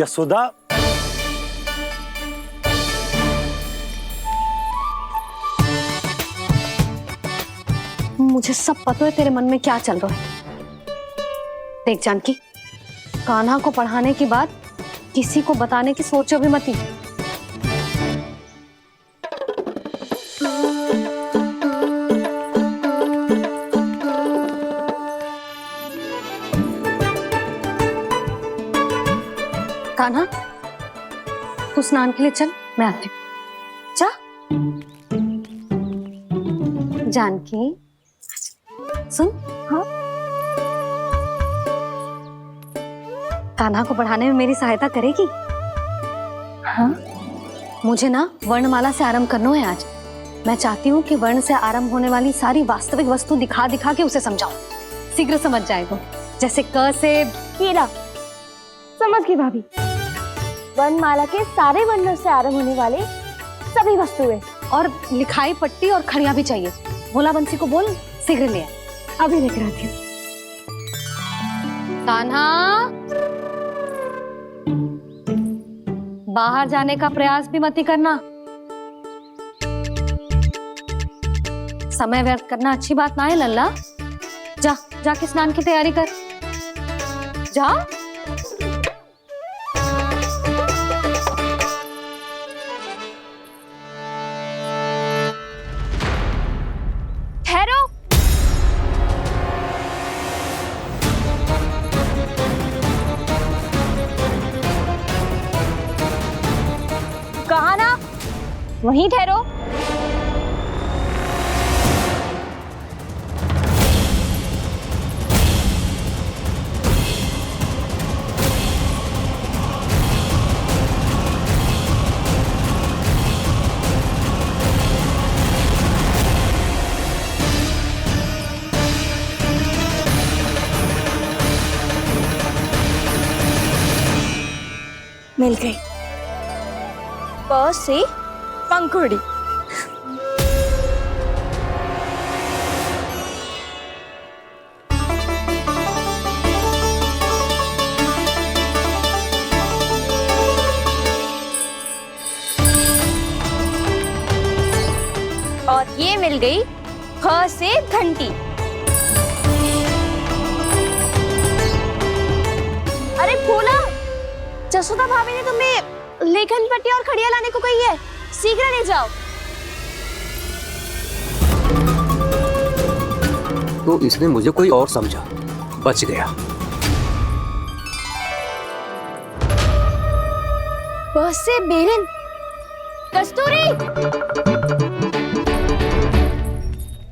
यशोदा, मुझे सब पता है तेरे मन में क्या चल रहा है। देख जानकी, कान्हा को पढ़ाने की बात किसी को बताने की सोचो भी मत ही। कान्हा, तू स्नान के लिए चल, मैं आती हूँ। जा। जानकी सुन। हाँ, कान्हा को पढ़ाने में मेरी सहायता करेगी? हाँ, मुझे ना वर्णमाला से आरंभ करना है आज। मैं चाहती हूँ कि वर्ण से आरंभ होने वाली सारी वास्तविक वस्तु दिखा दिखा के उसे समझाऊं। शीघ्र समझ जाएगा। जैसे क से कीड़ा। समझ गई भाभी। वर्णमाला के सारे वर्णों से आरंभ होने वाले सभी वस्तुएं, और लिखाई पट्टी और खड़िया भी चाहिए। भोला बंसी को बोल शीघ्र ले आए। अभी लेकर आती हूँ। कान्हा, बाहर जाने का प्रयास भी मत ही करना। समय व्यर्थ करना अच्छी बात ना है लल्ला। जा, जाके स्नान की तैयारी कर। जा। ठहरो। कहा ना, वहीं ठहरो। मिल गई। प से पंखुड़ी। और ये मिल गई ख से घंटी। अरे भोला, जसोदा भाभी ने तुम्हें लेखन पट्टी और खड़िया लाने को कही है, शीघ्र ले जाओ। तो इसने मुझे कोई और समझा, बच गया। बस से बेलन। कस्तूरी।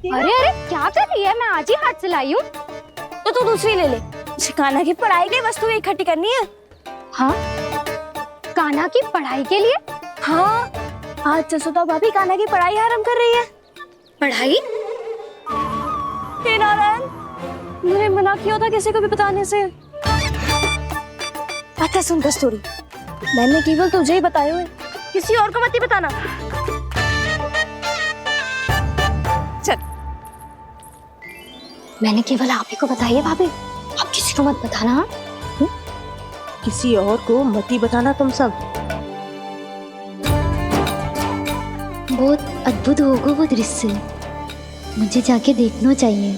अरे अरे क्या कर रही है? मैं आज ही हाथ से लाई हूँ। तो तू दूसरी ले ले। कान्हा की पढ़ाई की वस्तुएं इकट्ठी करनी है। हाँ, कान्हा की पढ़ाई के लिए? हाँ, आज जसोदा भाभी कान्हा की पढ़ाई आरंभ कर रही है। पढ़ाई? हे नारायण, मैंने मना किया था किसी को भी बताने से। अच्छा सुन कस्तूरी, मैंने केवल तुझे ही बताया है, किसी और को मत ही बताना। चल। मैंने केवल आप ही को बताई है भाभी, आप किसी को मत बताना। किसी और को मत ही बताना तुम सब। बहुत अद्भुत होगा वो दृश्य, मुझे जाके देखना चाहिए।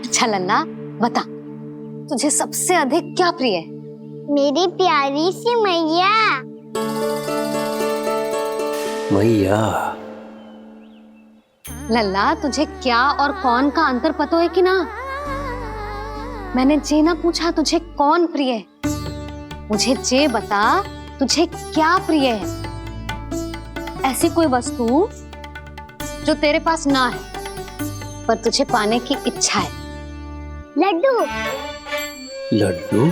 अच्छा लल्ला, बता तुझे सबसे अधिक क्या प्रिय है? मेरी प्यारी सी मैया। मैया। लल्ला, तुझे क्या और कौन का अंतर पता है कि ना? मैंने जे ना पूछा तुझे कौन प्रिय है, मुझे जे बता तुझे क्या प्रिय है। ऐसी कोई वस्तु जो तेरे पास ना है पर तुझे पाने की इच्छा है। लड्डू। लड्डू?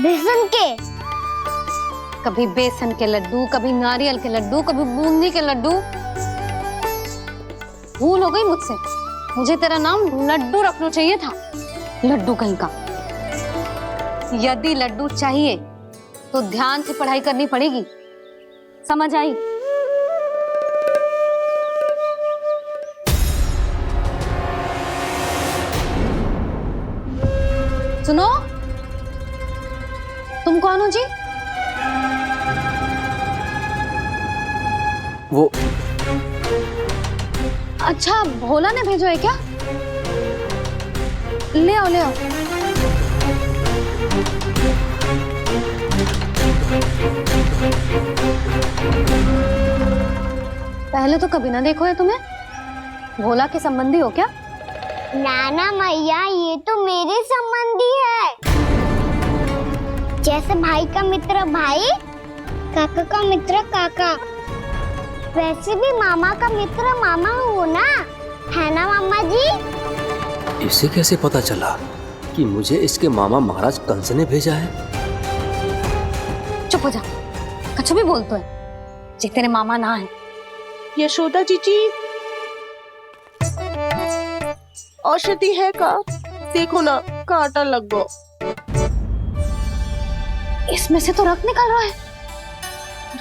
बेसन के। कभी बेसन के लड्डू, कभी नारियल के लड्डू, कभी बूंदी के लड्डू। भूल हो गई मुझसे, मुझे तेरा नाम लड्डू रखना चाहिए था। लड्डू कहीं का। यदि लड्डू चाहिए तो ध्यान से पढ़ाई करनी पड़ेगी, समझ आई? सुनो, तुम कौन हो जी? वो अच्छा, भोला ने भेजो है क्या? ले आओ ले आओ। पहले तो कभी ना देखो है तुम्हें। भोला के संबंधी हो क्या? नाना मैया, ये तो मेरे संबंधी है। जैसे भाई का मित्र भाई, काका का मित्र काका, वैसे भी मामा का मित्र मामा हो ना, है ना मामा जी? इसे कैसे पता चला कि मुझे इसके मामा महाराज कंस ने भेजा है? चुप हो जा, कछु भी बोलते है जे तेरे मामा ना है। यशोदा जीजी, औषधि है का? देखो ना, कांटा लग गो। इसमें से तो रक्त निकल रहा है।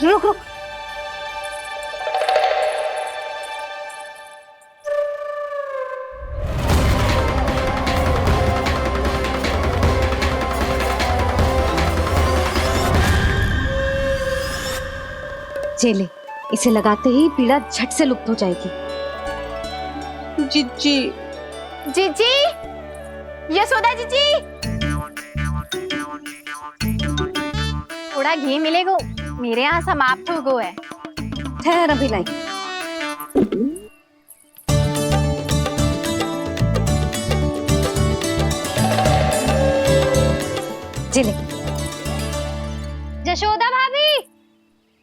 रुक रुक, चले, इसे लगाते ही पीड़ा झट से लुप्त हो जाएगी। जीजी, जीजी, यशोदा जीजी, थोड़ा घी मिलेगा, मेरे यहाँ समाप्त हो गया है। ठहर अभी लाई। चले। यशोदा भाभी,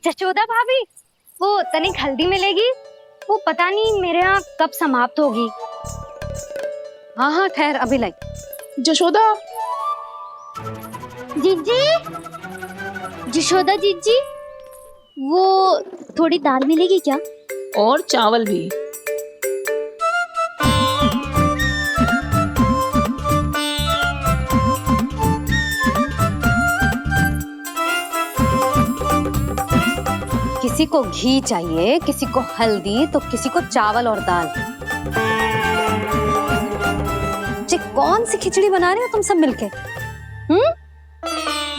यशोदा भाभी, वो तनिक हल्दी मिलेगी? वो पता नहीं मेरे यहाँ कब समाप्त होगी। हाँ हाँ ठहर अभी लाई। यशोदा, जीजी, यशोदा जीजी, वो थोड़ी दाल मिलेगी क्या? और चावल भी। किसी को घी चाहिए, किसी को हल्दी, तो किसी को चावल और दाल। ये कौन सी खिचड़ी बना रहे हो तुम सब मिलके?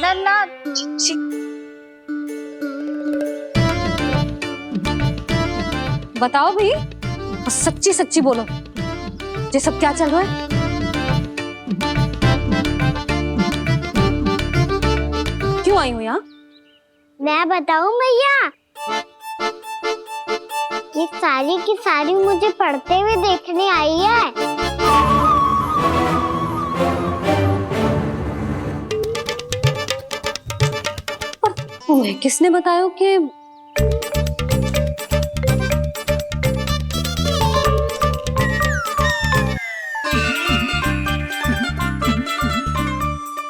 नन्ना, बताओ भाई, और सच्ची सच्ची बोलो, ये सब क्या चल रहा है? क्यों आई हूँ यहाँ? मैं बताऊं भैया, ये सारी की सारी मुझे पढ़ते हुए देखने आई है। तुम्हें किसने बताया कि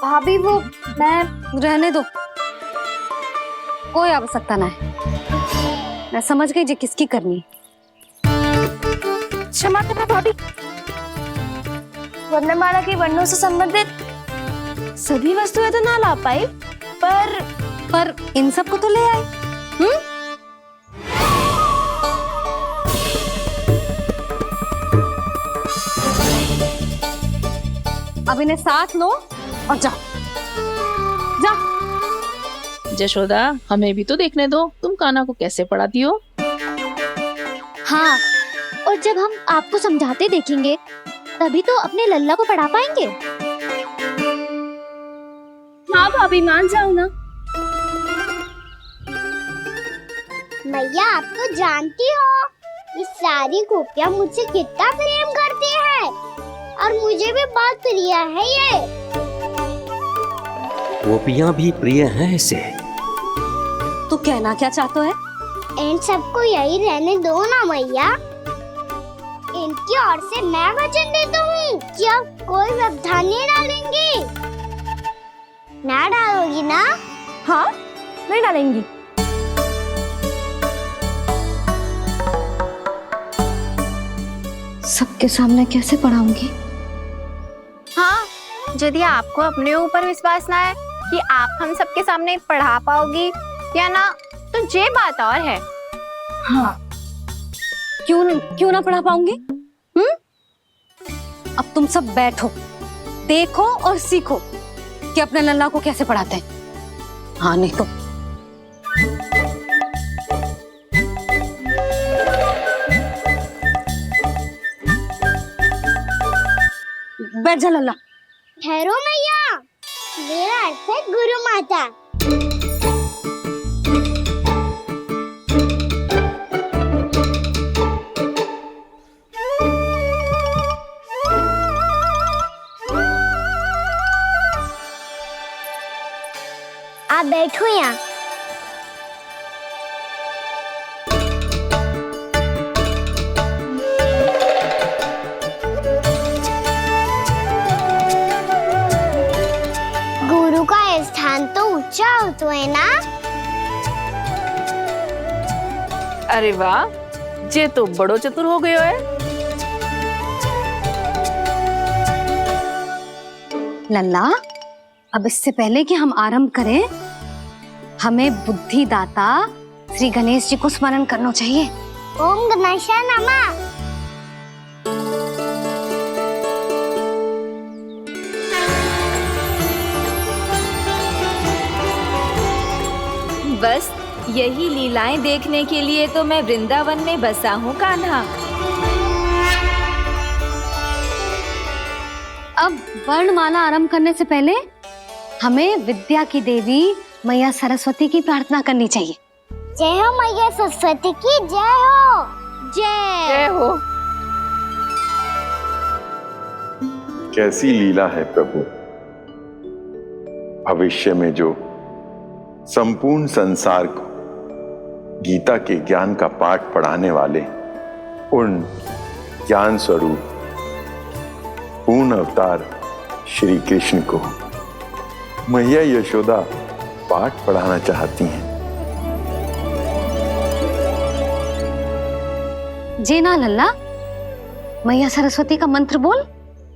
भाभी? वो मैं रहने दो, कोई आवश्यकता ना है। मैं समझ गई जी किसकी करनी। क्षमा करना भाभी, वर्णमाला के वर्णों से संबंधित सभी वस्तुएं तो ना ला पाई, पर इन सब को तो ले आई। अब इन्हें साथ लो और जाओ। जा। यशोदा, हमें भी तो देखने दो, तुम कान्हा को कैसे पढ़ाती हो। हाँ, और जब हम आपको समझाते देखेंगे तभी तो अपने लल्ला को पढ़ा पाएंगे। हाँ भाभी, मान जाओ ना। मैया, आप तो जानती हो ये सारी गोपियां मुझसे कितना प्रेम करती है, और मुझे भी बहुत प्रिय है ये। गोपियां भी प्रिय हैं इसे। तू कहना क्या चाहते है? इन सबको यही रहने दो ना मैया। इनकी ओर से मैं वचन देता हूँ कि आप कोई व्यवधान नहीं डालेंगी। ना डालोगी ना? हाँ, नहीं डालेंगी। सबके सामने कैसे पढ़ाऊंगी? हाँ, यदि आपको अपने ऊपर विश्वास ना है कि आप हम सबके सामने पढ़ा पाओगी या ना, तो ये बात और है। हाँ, क्यों ना पढ़ा पाऊंगी? अब तुम सब बैठो देखो और सीखो कि अपने लल्ला को कैसे पढ़ाते हैं। हाँ नहीं तो बैठ जा लल्ला। ठहरो मैया, मेरा अर्थ है गुरु माता। आप बैठो यहाँ। गुरु का स्थान तो ऊंचा होता है ना। अरे वाह, जे तो बड़ो चतुर हो गयो है। लल्ला, अब इससे पहले कि हम आरंभ करें, हमें बुद्धिदाता श्री गणेश जी को स्मरण करना चाहिए। ओम गणेशाय नमः। बस यही लीलाएं देखने के लिए तो मैं वृंदावन में बसा हूँ कान्हा। अब वर्णमाला आरंभ करने से पहले हमें विद्या की देवी मैया सरस्वती की प्रार्थना करनी चाहिए। जय हो मैया सरस्वती की जय हो। जय हो। कैसी लीला है प्रभु। भविष्य में जो संपूर्ण संसार को गीता के ज्ञान का पाठ पढ़ाने वाले उन ज्ञान स्वरूप पूर्ण अवतार श्री कृष्ण को मैया यशोदा पाठ पढ़ाना चाहती हैं। जी ना लल्ला, मैया सरस्वती का मंत्र बोल।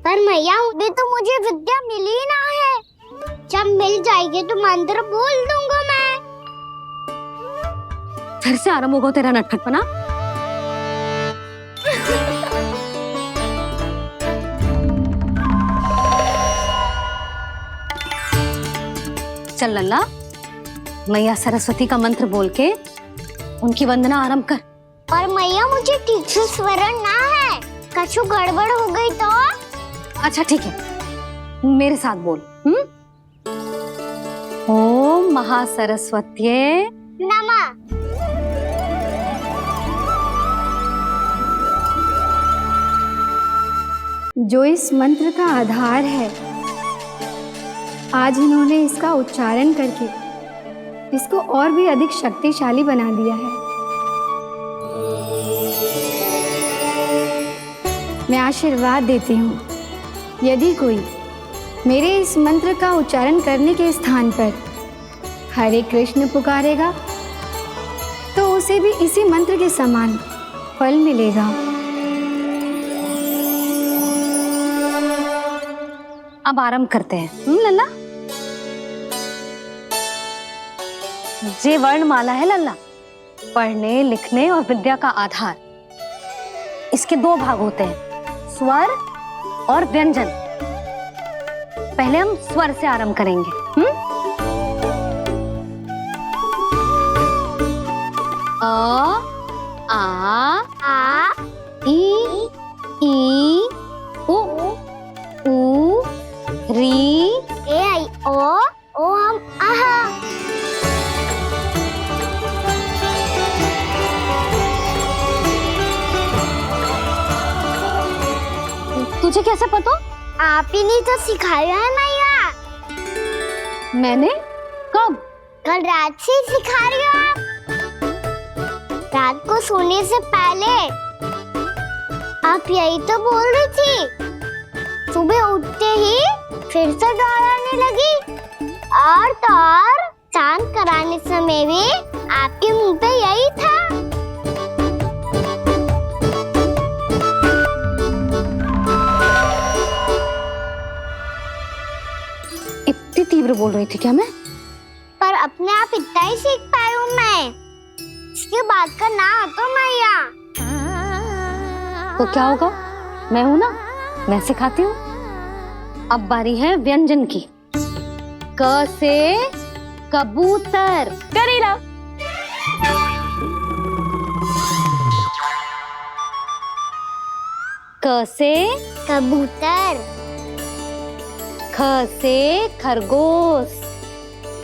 पर मैया अभी तो मुझे विद्या मिली ना है। जब मिल जाएगी तो मंत्र बोल दूंगा मैं। फिर से आरंभ होगा तेरा नटखटपना। चल लल्ला, मैया सरस्वती का मंत्र बोल के उनकी वंदना आरंभ कर। पर मैया मुझे ठीक से स्मरण ना है, कछु गड़बड़ हो गई तो? अच्छा ठीक है, मेरे साथ बोल। ओम महासरस्वत्ये नमः। जो इस मंत्र का आधार है, आज इन्होंने इसका उच्चारण करके इसको और भी अधिक शक्तिशाली बना दिया है। मैं आशीर्वाद देती हूँ, यदि कोई मेरे इस मंत्र का उच्चारण करने के स्थान पर हरे कृष्ण पुकारेगा तो उसे भी इसी मंत्र के समान फल मिलेगा। अब आरंभ करते हैं। लल्ला, जे वर्णमाला है लल्ला, पढ़ने लिखने और विद्या का आधार। इसके दो भाग होते हैं, स्वर और व्यंजन। पहले हम स्वर से आरंभ करेंगे। अ, आ, ई, उ, री, ए आई ओ हम आहा। तुझे कैसे पता? आप ही नहीं तो सिखाया है मैया। मैंने? कब? कल रात से सिखा रही हो आप। रात को सोने से पहले आप यही तो बोल रही थी। सुबह उठते ही फिर से दोहराने लगी, और तो और स्नान कराने समय भी आपके मुंह पे यही था। इतनी तीव्र बोल रही थी क्या मैं? पर अपने आप इतना ही सीख पाई हूँ मैं। इसके बाद का ना तो मैया। तो क्या होगा? मैं हूं ना, मैं सिखाती हूँ। अब बारी है व्यंजन की। क से कबूतर। करेला। क से कबूतर। ख से खरगोश।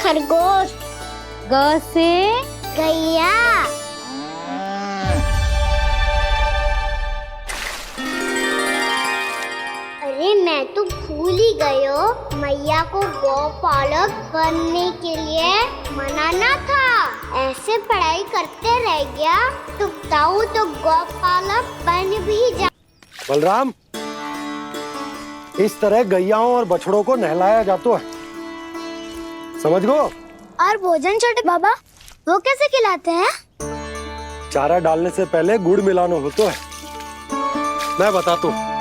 खरगोश। ग से गैया। अरे मैं तो भूल ही गई हूँ, मैया को गौपालक बनने के लिए मनाना था। ऐसे पढ़ाई करते रह गया तो ताऊ तो गौपालक बन भी जा। बलराम, इस तरह गैयाओं और बछड़ों को नहलाया जाता है, समझ गो। और भोजन छोटे बाबा, वो कैसे खिलाते हैं? चारा डालने से पहले गुड़ मिलाना होता है, मैं बताता हूँ।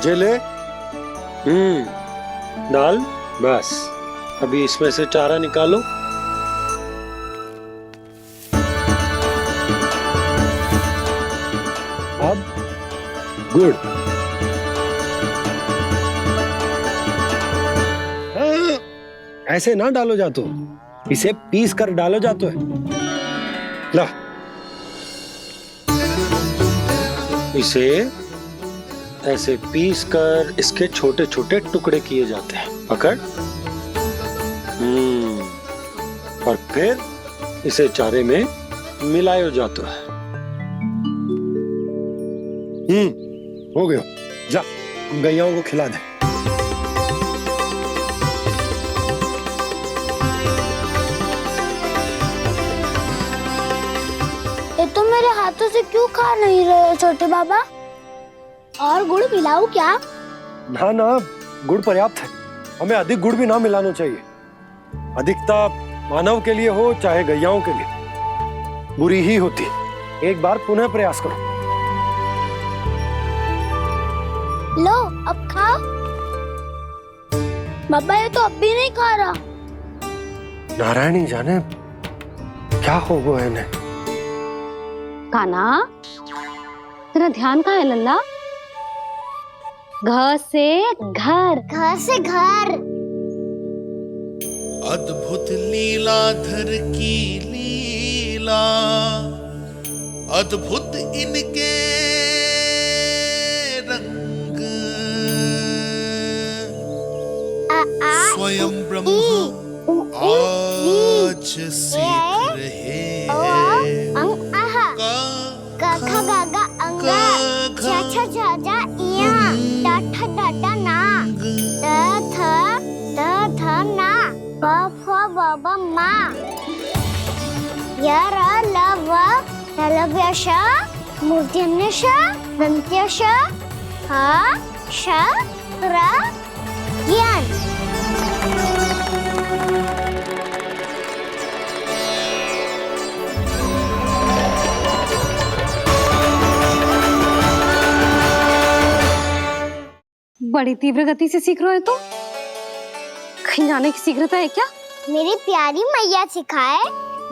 जे ले, डाल, बस। अभी इसमें से चारा निकालो। अब गुड़। ऐसे ना डालो जातो, इसे पीस कर डालो जातो है। ला, इसे ऐसे पीस कर इसके छोटे छोटे टुकड़े किए जाते हैं। पकड़। और फिर इसे चारे में मिलाया जाता है। हो गया, जा गैयाओं को खिला दे। ये तो मेरे हाथों से क्यों खा नहीं रहे हो छोटे बाबा? और गुड़ मिलाऊं क्या? ना ना, गुड़ पर्याप्त है। हमें अधिक गुड़ भी ना मिलाना चाहिए। अधिकता मानव के लिए हो चाहे गैयाओं के लिए बुरी ही होती है। एक बार पुनः प्रयास करो। लो, अब खाओ। बाबा ये तो अब भी नहीं खा रहा। नारायणी जाने क्या हो गया इन्हें। कान्हा, तेरा ध्यान कहाँ है लल्ला? घ से घर। घर से घर। अद्भुत लीलाधर की लीला, अद्भुत इनके रंग, स्वयं ब्रह्म आज सीख रहे बाबा माँ यार लव लव्यश मूर्तिन्यश दंत्यश हा श प्र ज्ञान। बड़ी तीव्र गति से सीख रहे हो तो कहीं जाने की शीघ्रता है क्या? मेरी प्यारी मैया सिखाए,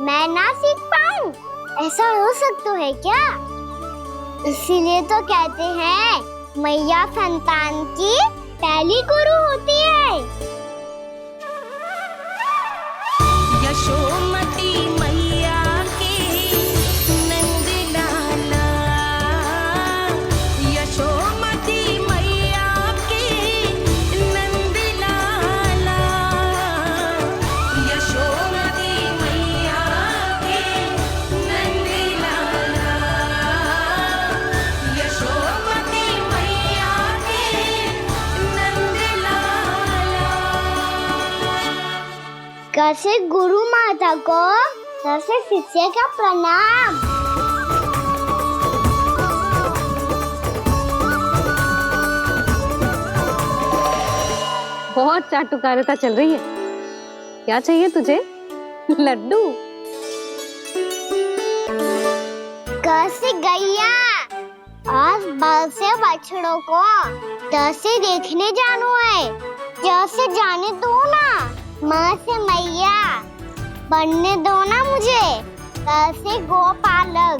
मैं ना सीख पाऊं, ऐसा हो सकता है क्या? इसीलिए तो कहते हैं मैया संतान की पहली गुरु होती है। यशोमती मैया के नंद लाला, यशोमती मैया के नंद लाला, यशोमती मैया के नंद लाला, यशोमती मैया के नंद लाला। कैसे गुरु माता को कैसे शिष्य का प्रणाम। बहुत चाटुकारिता चल रही है। क्या चाहिए तुझे? लड्डू? कैसे गैया आज बल से बछड़ों को कैसे देखने जानो है, जैसे जाने दो ना, माँ से मैया बनने दो ना मुझे, कैसे गोपालक।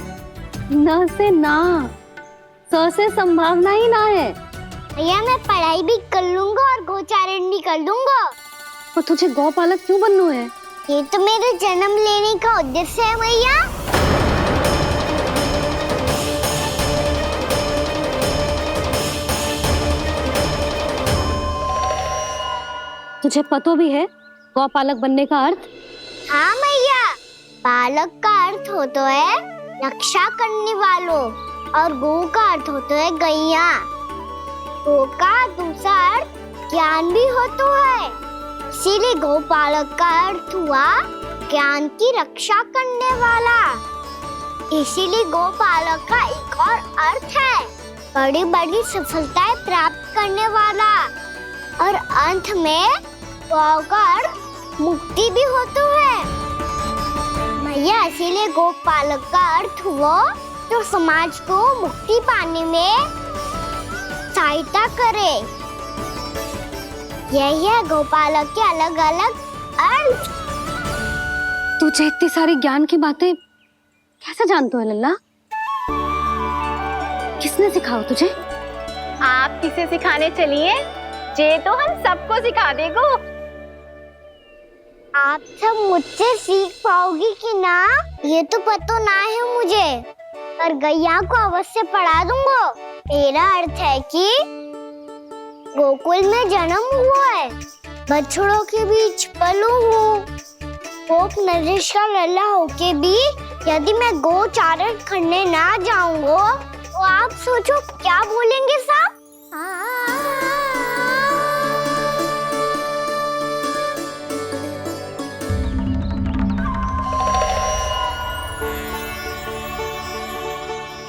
न से ना, सौ से संभावना ही ना है। भैया मैं पढ़ाई भी कर लूंगा और गोचारण भी कर दूंगा। और तुझे गौपालक क्यों बनना है? ये तो मेरे जन्म लेने का उद्देश्य है भैया। तुझे पता भी है गौपालक बनने का अर्थ? हाँ भैया, पालक का अर्थ होता है रक्षा करने वालों और गौ का अर्थ होता है गैया। गौ का दूसरा अर्थ ज्ञान भी होता है, इसीलिए गौपालक का अर्थ हुआ ज्ञान की रक्षा करने वाला। इसीलिए गौपालक का एक और अर्थ है बड़ी बड़ी सफलताएं प्राप्त करने वाला, और अंत में गौ का अर्थ मुक्ति भी होता है। भैया इसीलिए गौपालक का अर्थ हुआ जो समाज को मुक्ति पाने में सहायता करे। यही है गौपालक के अलग अलग अर्थ। तुझे इतनी सारी ज्ञान की बातें कैसे जानते हो लल्ला? किसने सिखाओ तुझे? आप किसे सिखाने चलिए? जे तो हम सबको सिखा देगो। आप सब मुझसे सीख पाओगी कि ना ये तो पता ना है मुझे, पर गैया को अवश्य पढ़ा दूंगा। मेरा अर्थ है कि गोकुल में जन्म हुआ है, बछड़ों के बीच पलू हूँ, गोप नरेश का लल्ला होके भी यदि मैं गोचारण करने ना जाऊंगा तो आप सोचो क्या बोलेंगे साहब?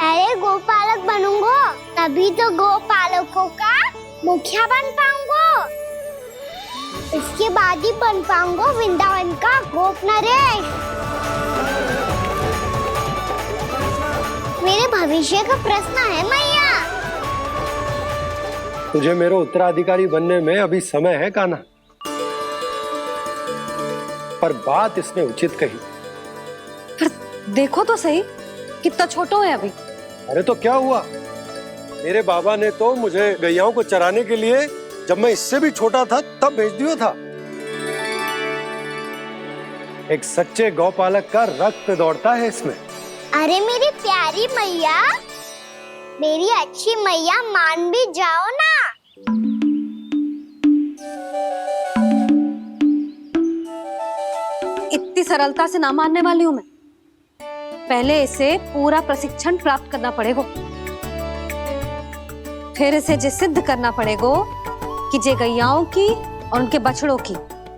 अरे गोपालक बनूंगा तभी तो गोपालकों का मुखिया बन पाऊंगा। इसके बाद ही बन पाऊंगा वृंदावन का गोप नरेश। मेरे भविष्य का प्रश्न है मैया। तुझे मेरा उत्तराधिकारी बनने में अभी समय है कान्हा, पर बात इसने उचित कही। पर देखो तो सही कितना छोटो है अभी। अरे तो क्या हुआ, मेरे बाबा ने तो मुझे गैयाओं को चराने के लिए जब मैं इससे भी छोटा था तब भेज दिया था। एक सच्चे गौपालक का रक्त दौड़ता है इसमें। अरे मेरी प्यारी मैया, मेरी अच्छी मैया, मान भी जाओ ना। इतनी सरलता से ना मानने वाली हूं मैं। पहले इसे पूरा प्रशिक्षण प्राप्त करना पड़ेगा, फिर इसे जे सिद्ध करना पड़ेगा कि जे गैयाओं की और उनके बछड़ों की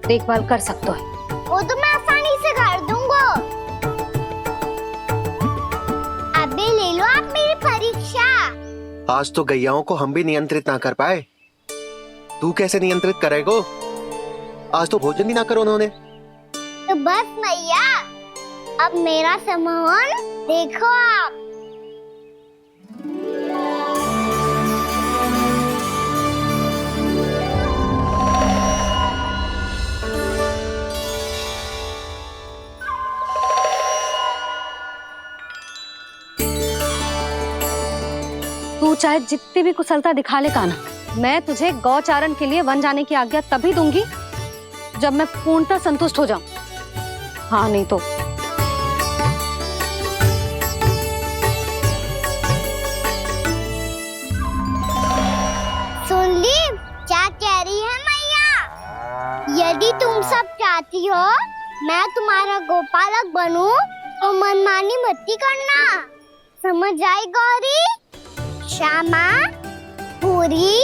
देखभाल कर सकते है। वो तो मैं आसानी से कर दूंगा। अबे ले लो आप मेरी परीक्षा। आज तो गैयाओं को हम भी नियंत्रित ना कर पाए, तू कैसे नियंत्रित करेगो? आज तो भोजन भी ना करो उन्होंने। तो बस मैया, अब मेरा सम्मान देखो आप। तू चाहे जितनी भी कुशलता दिखा ले कान्हा, मैं तुझे गौचारण के लिए वन जाने की आज्ञा तभी दूंगी जब मैं पूर्णतः संतुष्ट हो जाऊं। हाँ नहीं तो सुन ली क्या कह रही है मैया? यदि तुम सब चाहती हो मैं तुम्हारा गोपालक बनूं तो मनमानी मत करना, समझ आई गौरी? श्यामा, पूरी,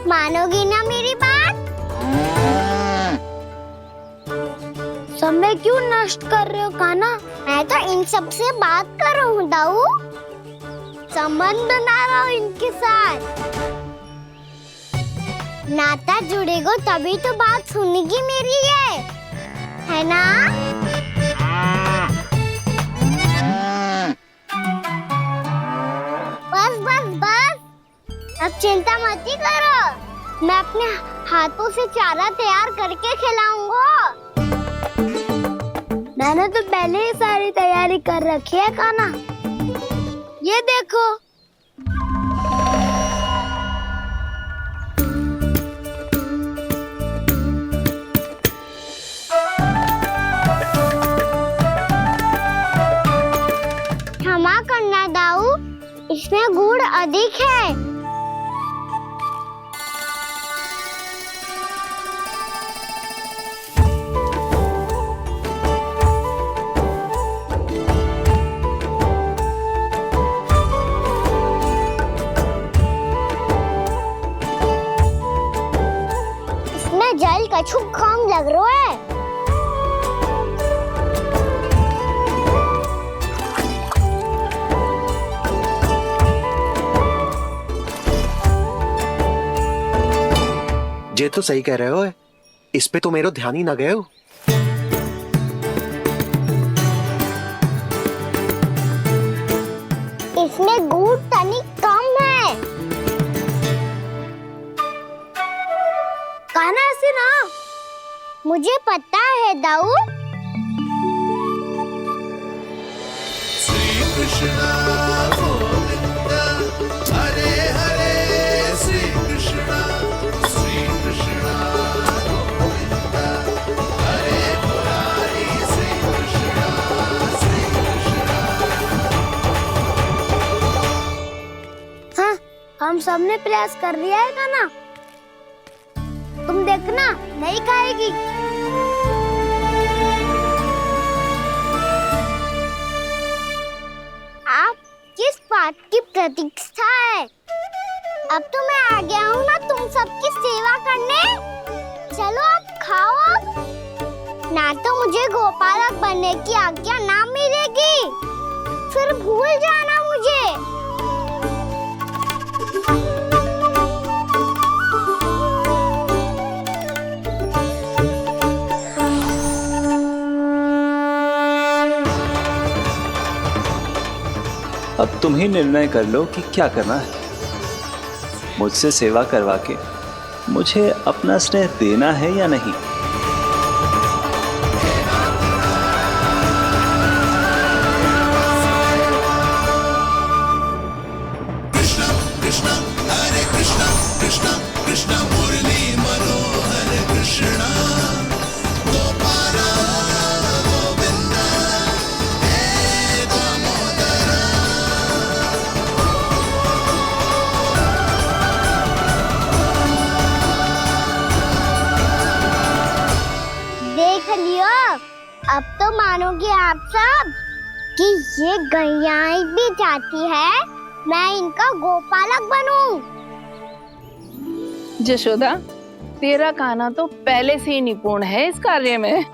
मानोगी ना मेरी बात? समय क्यों नष्ट कर रहे हो कान्हा? मैं तो इन सब से बात कर रहा हूँ दाऊ, संबंध बना रहा हूँ इनके साथ। नाता जुड़ेगा तभी तो बात सुनेगी मेरी है ना? बस बस बस, अब चिंता मत ही करो, मैं अपने हाथों से चारा तैयार करके खिलाऊंगा। मैंने तो पहले ही सारी तैयारी कर रखी है कान्हा, ये देखो। ना दाऊ, इसमें गुड़ अधिक है। इसमें जल कछु कम लग रहा है। ये तो सही कह रहे हो, इस पे तो मेरो ध्यान ही ना गए हो। इसमें गुड़ तनिक कम है। कान्हा से ना, मुझे पता है दाऊ। श्री कृष्ण गोविंद हरे हरे, श्री कृष्ण गोविंद हरे मुरारी, श्री कृष्ण हाँ, हम सबने प्रयास कर लिया है कान्हा। तुम देखना, नहीं खाएगी। आप किस बात की प्रतीक्षा है? अब तो मैं आ गया हूँ ना तुम सबकी सेवा करने। चलो अब खाओ अब। ना तो मुझे गोपालक बनने की आज्ञा ना मिलेगी, फिर भूल जाना मुझे। अब तुम ही निर्णय कर लो कि क्या करना है। मुझसे सेवा करवा के मुझे अपना स्नेह देना है या नहीं। कृष्ण कृष्ण हरे कृष्ण कृष्ण कृष्ण मुरली मनोहर कृष्ण गोपाल गोविंद हे दामोदर। देख लियो, अब तो मानोगे आप सब कि ये गैयाएं भी चाहती है मैं इनका गोपालक बनूं। जशोदा, तेरा कान्हा तो पहले से ही निपुण है इस कार्य में।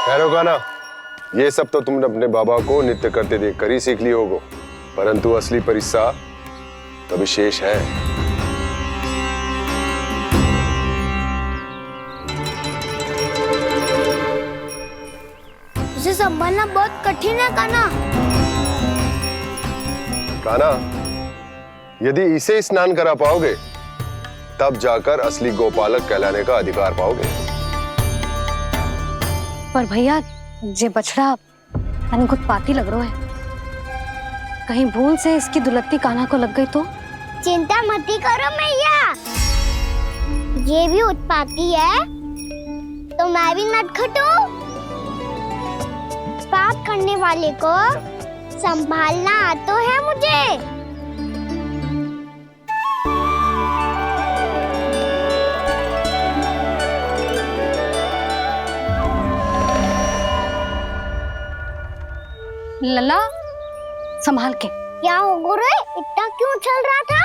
खैर कान्हा, ये सब तो तुमने अपने बाबा को नृत्य करते देख कर ही सीख ली होगो, परंतु असली परिश्रम तो विशेष है। इसे संभालना बहुत कठिन है कान्हा। कान्हा, यदि इसे स्नान करा पाओगे तब जाकर असली गोपालक कहलाने का अधिकार पाओगे। पर भैया, ये बछड़ा अनगुत पाती लग रहा है। कहीं भूल से इसकी दुलत्ती कान्हा को लग गई तो? चिंता मत करो मैया, ये भी उत्पाती है तो मैं भी नटखट हूँ। पाप करने वाले को संभालना आता है मुझे। लला, संभाल के। क्या हो गुरु, इतना क्यों चल रहा था?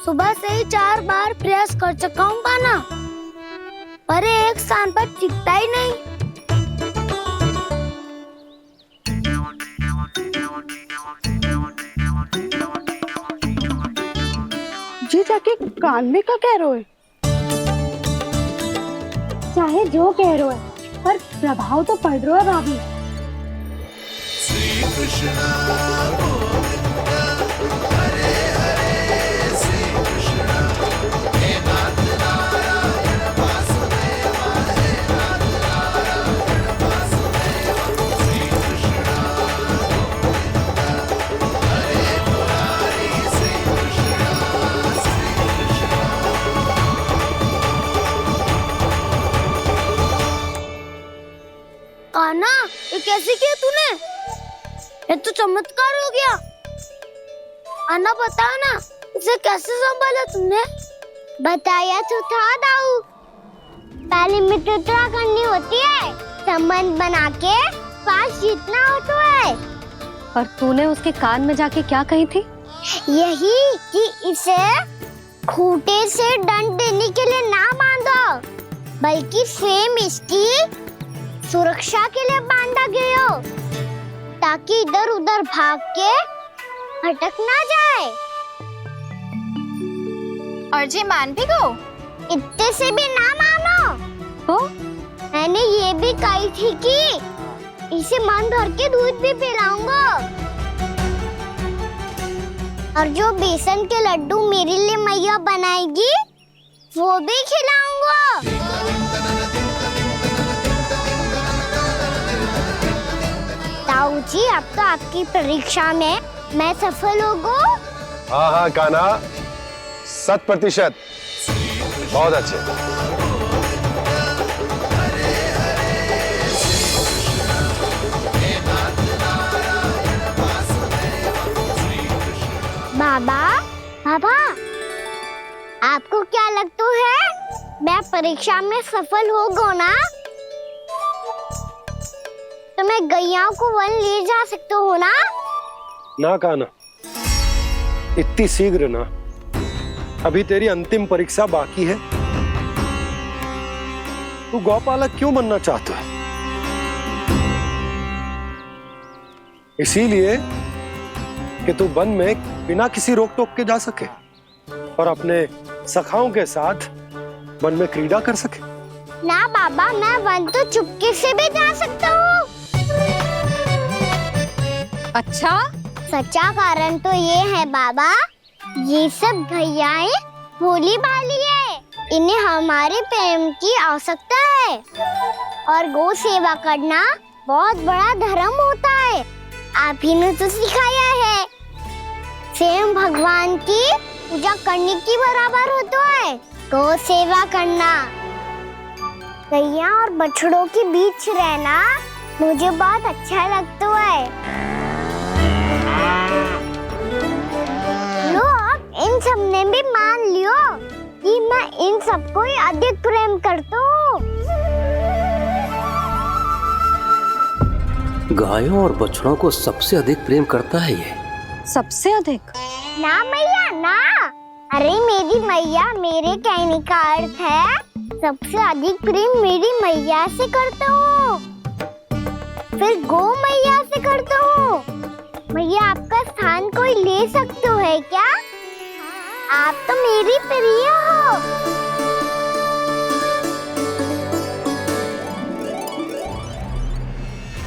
सुबह से ही 4 बार प्रयास कर चुका हूँ कान्हा, पर एक स्थान पर टिकता ही नहीं। जी जाके कान में का कह रहे हो? चाहे जो कह रहे हो, पर प्रभाव तो पड़ रहा है भाभी। श्री कृष्ण गोविंद हरे हरे, श्री कृष्ण हे नाथ नारायण वासुदेव, हे नाथ नारायण वासुदेव। श्री कृष्ण गोविंद हरे मुरारी, श्री कृष्ण कान्हा, ये कैसे किया तूने? चमत्कार हो गया। आना बताओ ना, इसे कैसे संभाला तुमने? बताया तो था दाऊ, पहले मित्रता करनी होती है, संबंध बना के पास जीतना होता है। पर तूने उसके कान में जाके क्या कही थी? यही कि इसे खूंटे से दंड देने के लिए ना बांधो, बल्कि स्वयं इसकी सुरक्षा के लिए बांधा गया हो, ताकि इधर उधर भाग के भटक ना जाए। और जी मान भी गो? इतने से भी ना मानो। तो मैंने ये भी कही थी कि इसे मन भर के दूध भी पिलाऊंगा, और जो बेसन के लड्डू मेरे लिए मैया बनाएगी वो भी खिलाऊंगा। ताऊ जी, अब तो आपकी परीक्षा में मैं सफल होगा। हाँ हाँ कान्हा, 100%। बहुत अच्छे। बाबा, बाबा, आपको क्या लगता है मैं परीक्षा में सफल होगा ना? तो मैं गैयाओं को वन ले जा सकता हूँ ना? ना कान्हा, इतनी शीघ्र ना, अभी तेरी अंतिम परीक्षा बाकी है। तू गौपालक क्यों बनना चाहता है? इसीलिए कि तू वन में बिना किसी रोक टोक के जा सके और अपने सखाओं के साथ वन में क्रीड़ा कर सके। ना बाबा, मैं वन तो चुपके से भी जा सकता हूँ। अच्छा? सच्चा कारण तो ये है बाबा, ये सब भैयाएं भोली भाली है, इन्हें हमारे प्रेम की आवश्यकता है, और गौ सेवा करना बहुत बड़ा धर्म होता है। आप ही ने तो सिखाया है, स्वयं भगवान की पूजा करने की बराबर होता है गौ सेवा करना। गैया और बछड़ों के बीच रहना मुझे बहुत अच्छा लगता है। लो, इन सब ने भी मान लियो कि मैं इन सबको ही अधिक प्रेम करता हूँ। गायों और बछड़ों को सबसे अधिक प्रेम करता है ये। सबसे अधिक? ना मैया ना, अरे मेरी मैया, मेरे कहने का अर्थ है सबसे अधिक प्रेम मेरी मैया से करता हूँ, फिर गौ मैया से करता हूँ। मैया, आपका स्थान कोई ले सकते है क्या? आप तो मेरी प्रिय हो।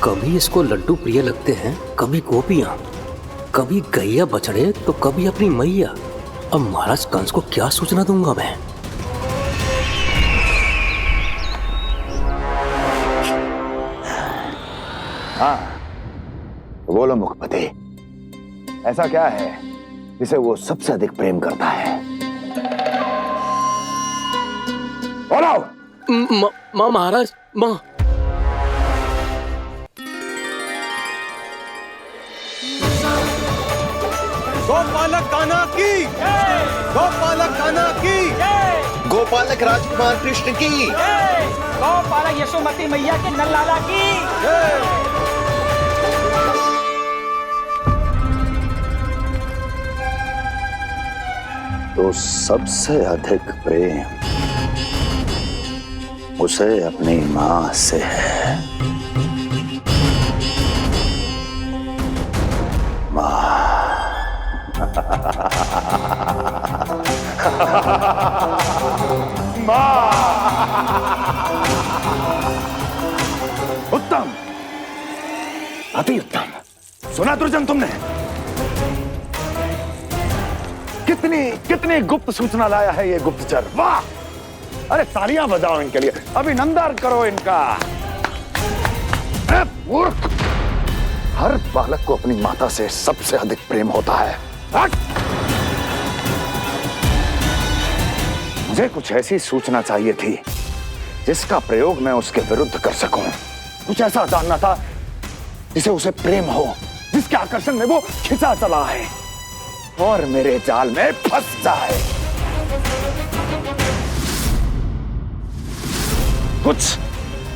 कभी इसको लड्डू प्रिय लगते हैं, कभी गोपियां, कभी गैया बछड़े, तो कभी अपनी मैया। अब महाराज कंस को क्या सूचना दूंगा मैं? हाँ, बोलो मुखपति, ऐसा क्या है जिसे वो सबसे अधिक प्रेम करता है? बोलो। माँ महाराज, माँ। गोपालक कान्हा की, गोपालक कान्हा की, गोपालक राजकुमार कृष्ण की, गोपालक यशोमती मैया के नललाला की। तो सबसे अधिक प्रेम उसे अपनी माँ से है। माँ। उत्तम, अति उत्तम। सुना दुर्जन तुमने? कितनी गुप्त सूचना लाया है ये गुप्तचर। वाह! अरे तालियां बजाओ इनके लिए, अभिनंदन करो इनका। मूर्ख! हर बालक को अपनी माता से सबसे अधिक प्रेम होता है। मुझे कुछ ऐसी सूचना चाहिए थी जिसका प्रयोग मैं उसके विरुद्ध कर सकूं। कुछ ऐसा जानना था जिसे उसे प्रेम हो, जिसके आकर्षण में वो खिंचा चला है और मेरे जाल में फंस जाए।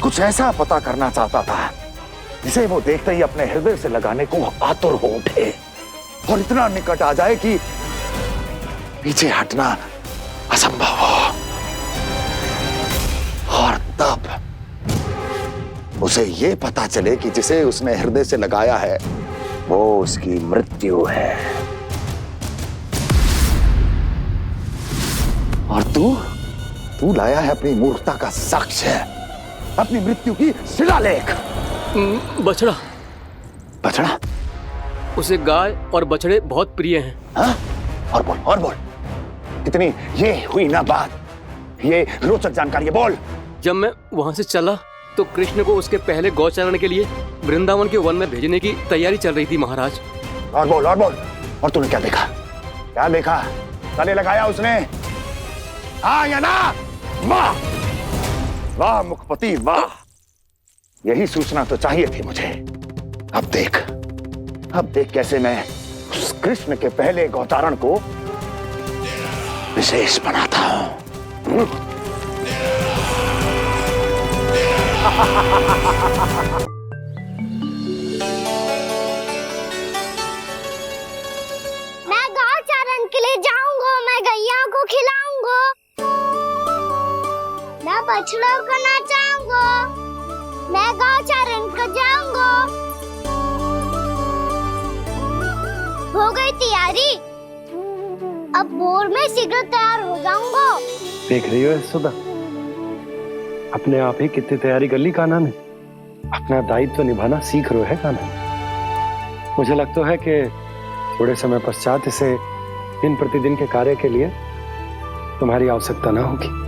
कुछ ऐसा पता करना चाहता था जिसे वो देखते ही अपने हृदय से लगाने को आतुर हो उठे और इतना निकट आ जाए कि पीछे हटना असंभव हो। और तब उसे ये पता चले कि जिसे उसने हृदय से लगाया है वो उसकी मृत्यु है। और तू लाया है अपनी मूर्खता का साक्ष्य, अपनी मृत्यु की शिलालेख। बछड़ा। बछड़ा? उसे गाय और बछड़े बहुत प्रिय हैं। हाँ? और बोल कितनी ये हुई ना बात, ये रोचक जानकारी है, बोल। जब मैं वहां से चला तो कृष्ण को उसके पहले गौचारण के लिए वृंदावन के वन में भेजने की तैयारी चल रही थी महाराज। और बोल और तूने क्या देखा? गले लगाया उसने? हाँ या ना? वाह वाह मुखपति वाह, यही सूचना तो चाहिए थी मुझे। अब देख कैसे मैं उस कृष्ण के पहले गौचारण को विशेष बनाता हूं। मैं गौचारण के लिए जाऊंगा, मैं गैया को खिलाऊंगा, मैं बछड़ों को नचाऊंगा, मैं गौचारण को जाऊंगा। हो गई तैयारी, अब भोर में शीघ्र तैयार हो जाऊंगा। देख रही हो यशोदा, अपने आप ही कितनी तैयारी कर ली कान्हा ने। अपना दायित्व निभाना सीख रहे है कान्हा। मुझे लगता है कि थोड़े समय पश्चात इसे दिन प्रतिदिन के कार्य के लिए तुम्हारी आवश्यकता ना होगी।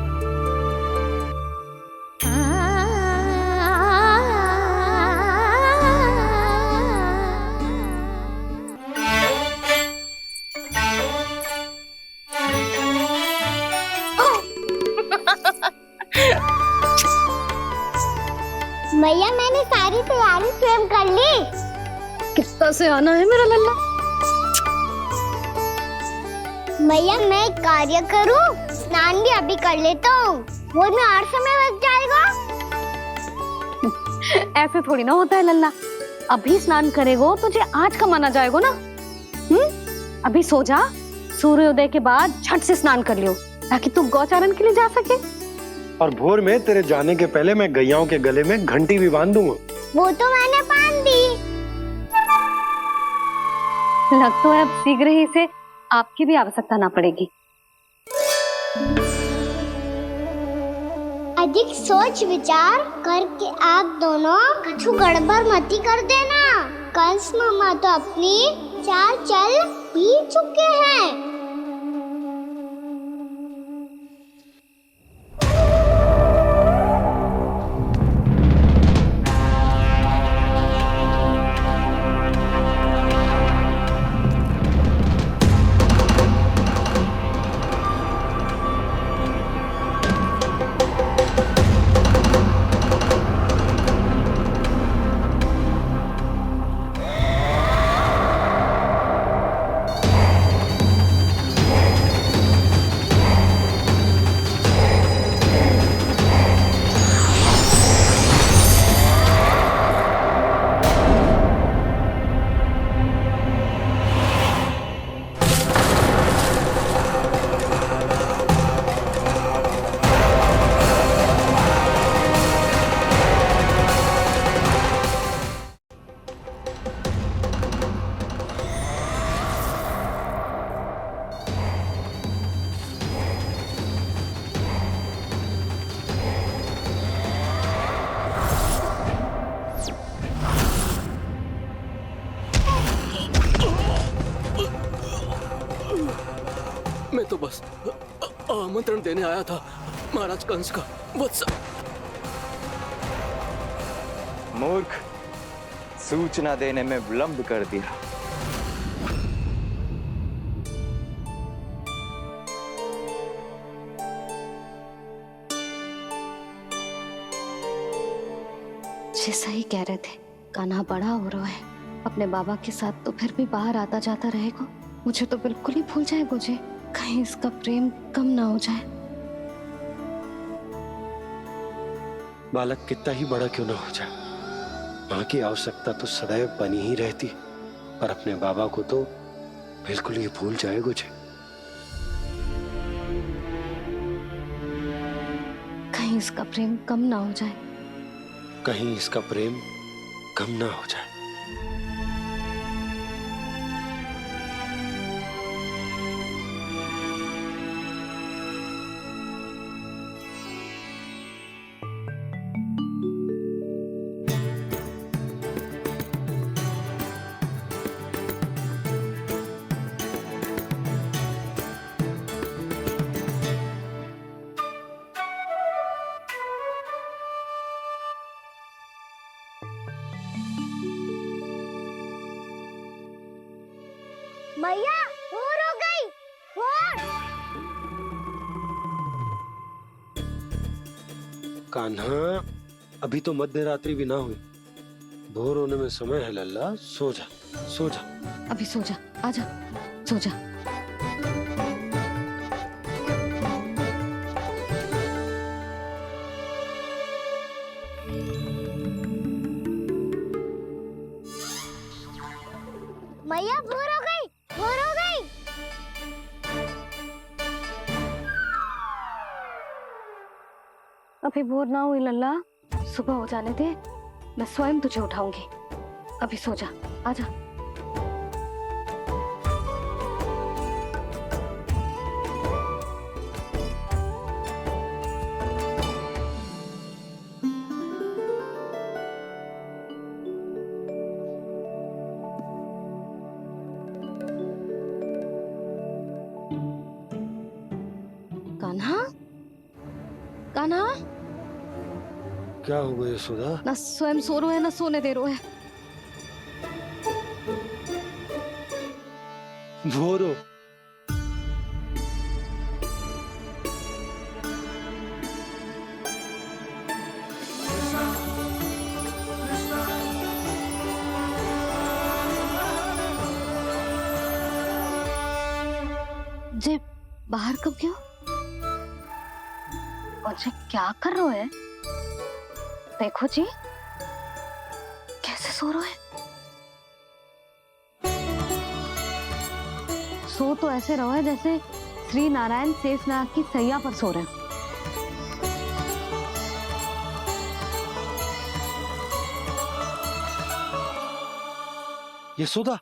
मैया मैंने सारी तैयारी स्वयं कर ली। कितना से आना है मेरा लल्ला। मैया मैं एक कार्य करूं, स्नान भी अभी कर लेता हूँ, वो में और समय लग जाएगा। ऐसे थोड़ी ना होता है लल्ला, अभी स्नान करेगो तुझे आज का माना जाएगा ना। अभी सो जा, सूर्योदय के बाद झट से स्नान कर लियो ताकि तू गौचारण के लिए जा सके। और भोर में तेरे जाने के पहले मैं गैयाओं के गले में घंटी भी बांध दूंगा। वो तो मैंने बांध दी। लग तो है अब शीघ्र ही से आपकी भी आवश्यकता ना पड़ेगी। अधिक सोच विचार करके आप दोनों कछु गड़बड़ मती कर देना। कंस मामा तो अपनी चाल चल भी चुके हैं। मैं तो बस आमंत्रण देने आया था महाराज कंस का। वत्स मूर्ख, सूचना देने में विलंब कर दिया। जैसा ही कह रहे थे, कान्हा बड़ा हो रहा है, अपने बाबा के साथ तो फिर भी बाहर आता जाता रहेगा। मुझे तो बिल्कुल ही भूल जाए मुझे, कहीं इसका प्रेम कम ना हो जाए। बालक कितना ही बड़ा क्यों ना हो जाए, माँ की आवश्यकता तो सदैव बनी ही रहती, पर अपने बाबा को तो बिल्कुल ही भूल जाए मुझे। कहीं इसका प्रेम कम ना हो जाए, कहीं इसका प्रेम कम ना हो जाए। मैया भोर हो गई, भोर। कान्हा, अभी तो मध्य रात्रि भी ना हुई, भोर होने में समय है लल्ला, सो जा सो जा। अभी सो जा, आजा सो जा। मैया भोर हो गई, भोर हो गई। अभी भोर ना हुई लल्ला, सुबह हो जाने दे, मैं स्वयं तुझे उठाऊंगी। अभी सो जा, आजा। कान्हा, कान्हा, क्या हो गया सुधा? ना स्वयं सो रो है ना सोने दे रो है। भोरो जे बाहर कब गयो और जे क्या कर रहे है? देखो जी कैसे सो रहे है। सो तो ऐसे रहो है जैसे श्री नारायण शेषनाग की सैया पर सो रहे हैं। यशोदा,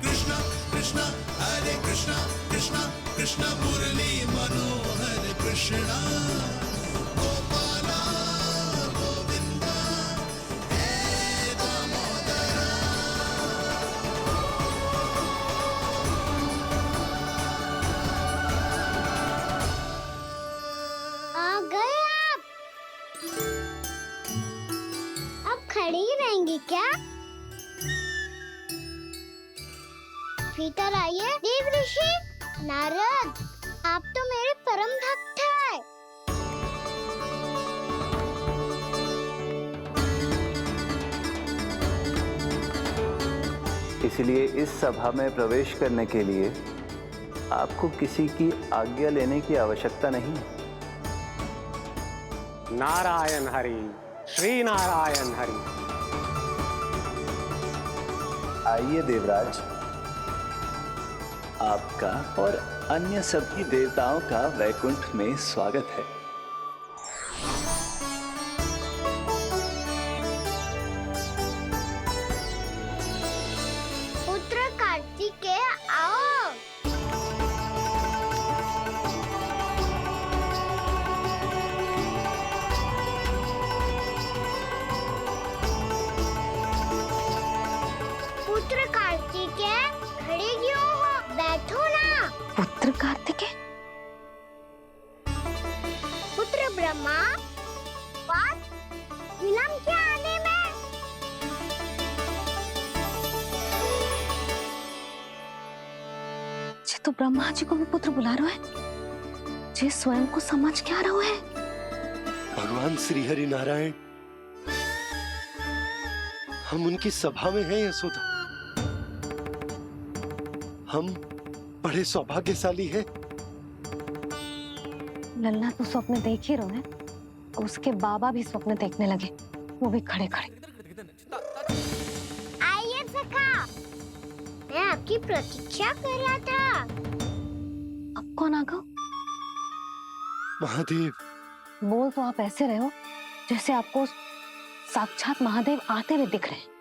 कृष्णा कृष्णा हरे कृष्णा कृष्णा कृष्णा मुरली मनोहर कृष्णा गोपाला गोविंदा हे दामोदरा। आ गए आप। अब खड़ी ही रहेंगी क्या? भीतर आइए देव ऋषि। नारद, आप तो मेरे परम भक्त हैं। इसलिए इस सभा में प्रवेश करने के लिए आपको किसी की आज्ञा लेने की आवश्यकता नहीं है। नारायण हरि, श्री नारायण हरि। आइए देवराज, आपका और अन्य सभी देवताओं का वैकुंठ में स्वागत है। पुत्र कार्तिकेय आओ। पुत्र कार्तिकेय खड़े क्यों हो? बैठो ना। पुत्र कार्तिकेय? पुत्र ब्रह्मा, बात विलंब क्या आने में? ये तो ब्रह्मा जी को भी पुत्र बुला रहा है। जे स्वयं को समझ क्या रहो है? भगवान श्री हरि नारायण, हम उनकी सभा में हैं यशोदा। हम बड़े सौभाग्यशाली हैं। लल्ला तो स्वप्न देख ही रहो है, और उसके बाबा भी स्वप्न देखने लगे, वो भी खड़े खड़े। आइए सखा, मैं आपकी प्रतीक्षा कर रहा था। अब कौन आ गया? महादेव। बोल तो आप ऐसे रहे हो जैसे आपको साक्षात महादेव आते हुए दिख रहे हैं।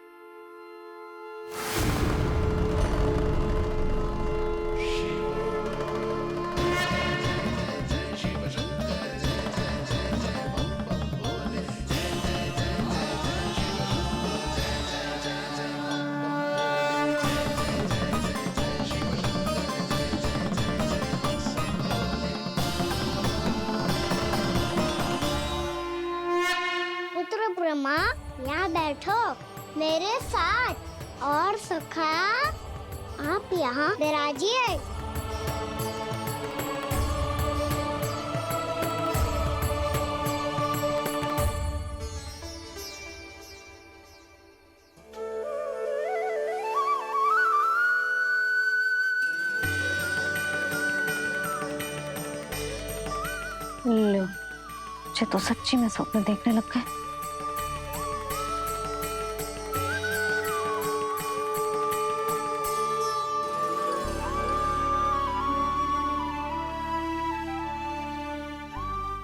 पुत्र ब्रह्मा, यहाँ बैठो मेरे साथ। और सखा, आप यहाँ विराजिए। लो, मुझे तो सच्ची में स्वप्न देखने लग गए।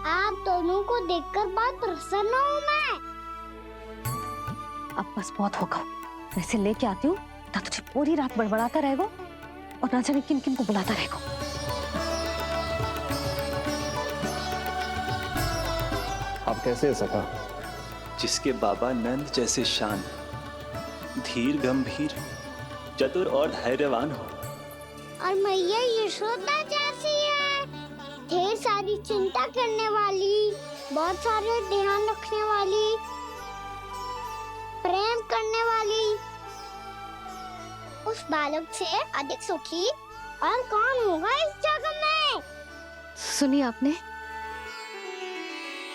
आप दोनों को देखकर बहुत प्रसन्न हूँ मैं। अब बस बहुत होगा, वैसे लेके आती हूँ तो तुझे पूरी रात बड़बड़ाता रहेगा और ना जाने किन किन को बुलाता रहेगा। आप कैसे है सखा? जिसके बाबा नंद जैसे शान, धीर गंभीर, चतुर और धैर्यवान हो, और मैया यशोदा जैसी है, ढेर सारी चिंता करने वाली, बहुत सारे ध्यान रखने वाली, प्रेम करने वाली। उस बालक से अधिक सुखी और कौन होगा इस जग में? सुनिए आपने,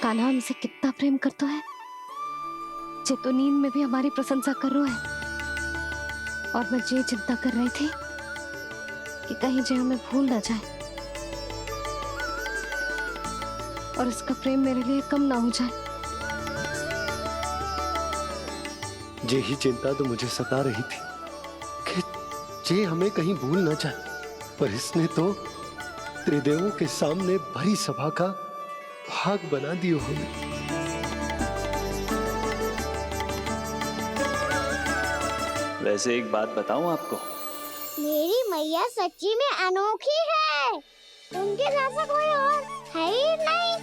कान्हा हमसे कितना प्रेम करता है, जे तो नींद में भी हमारी प्रशंसा कर रहा है। और मैं ये चिंता कर रही थी कि कहीं जे हमें भूल ना जाए और इसका प्रेम मेरे लिए कम ना हो जाए। यही चिंता तो मुझे सता रही थी कि जे हमें कहीं भूल ना जाए, पर इसने तो त्रिदेवों के सामने भरी सभा का भाग बना दियो हमें। वैसे एक बात बताऊं आपको, मेरी मैया सच्ची में अनोखी है, उनके जैसा कोई और है ही नहीं।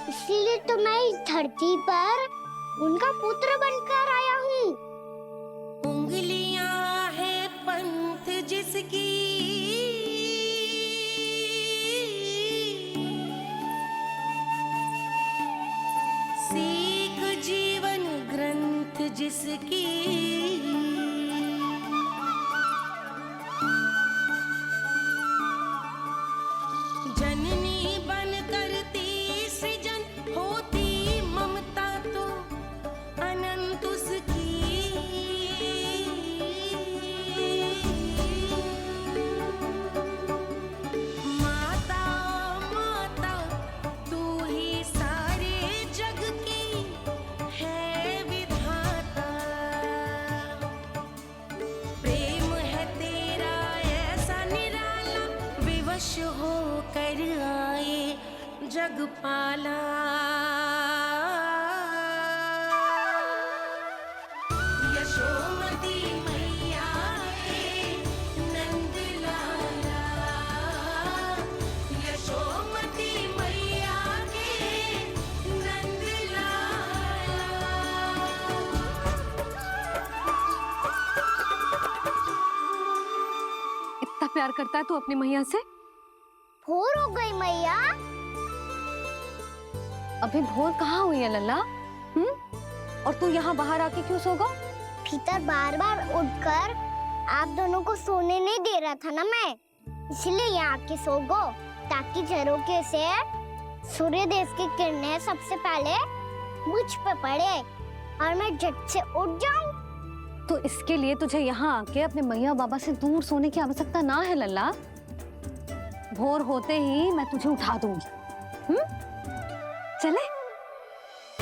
इसीलिए तो मैं इस धरती पर उनका पुत्र बनकर आया हूँ। उंगलियां है पंथ जिसकी, सीख जीवन ग्रंथ जिसकी, जननी बन करती सृजन, होती ममता तो अनंत उसकी। माता माता तू ही सारे जग की है विधाता, प्रेम है तेरा ऐसा निराला, विवश हो कर आए जग पाला। यशोमती मैया के नंद लाला, यशोमती मैया के नंद लाला। इतना प्यार करता है तू अपनी मैया से? भोर हो गई मैया। अभी भोर कहाँ हुई है लल्ला? और तू यहाँ बाहर आके क्यों सो गया? भीतर बार बार उठकर आप दोनों को सोने नहीं दे रहा था ना मैं, इसलिए यहाँ आके सो गो। ताकि झरोखे से सूर्य देव की किरणें सबसे पहले मुझ पे पड़े और मैं झट से उठ जाऊं। तो इसके लिए तुझे यहाँ आके अपने मैया बाबा से दूर सोने की आवश्यकता ना है लल्ला। भोर होते ही मैं तुझे उठा दूंगी। चले?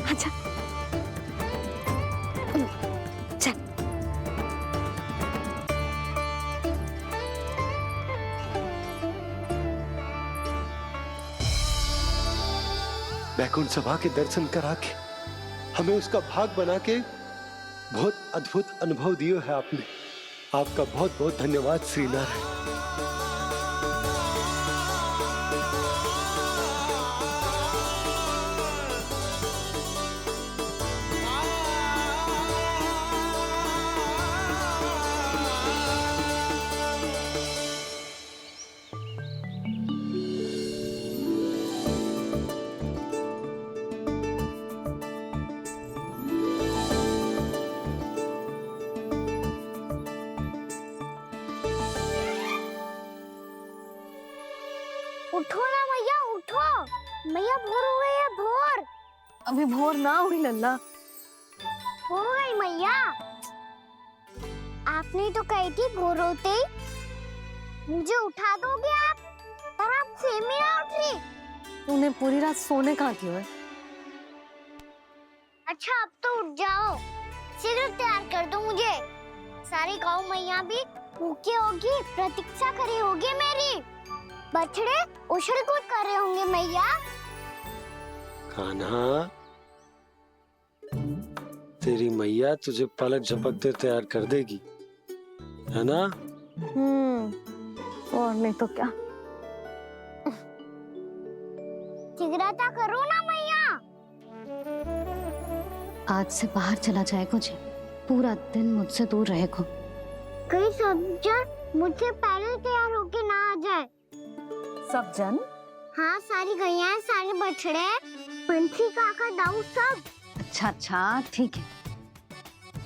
अच्छा चल। बैकुंठ सभा के दर्शन करा के हमें उसका भाग बना के बहुत अद्भुत अनुभव दिए है आपने। आपका बहुत बहुत धन्यवाद श्री नारायण। उठो ना मैया, उठो। मैया भोर हो गई है, भोर। अभी भोर ना हुई लल्ला। हो गई मैया। आपने तो कही थी भोर होते ही मुझे उठा दोगे आप, पर आप सेम ही ना उठ रही। तूने पूरी रात सोने कहाँ की है? अच्छा अब तो उठ जाओ, शीघ्र तैयार कर दो मुझे। सारी गौ मैया भी भूखी होगी, प्रतीक्षा करी होगी मेरी। बछड़े उछल कूद कर रहे होंगे मैया। कान्हा, तेरी मैया तुझे पलक झपकते तैयार कर देगी, है ना? और नहीं तो क्या। शीघ्रता करो ना मैया। आज से बाहर चला जाएगा जी, पूरा दिन मुझसे दूर रहेगा। कहीं सब जन मुझसे पहले तैयार होके ना आ जाए। सब जन? हाँ, सारी गैया, सारे बछड़े, पंछी, काका, दाऊ सब। अच्छा अच्छा ठीक है,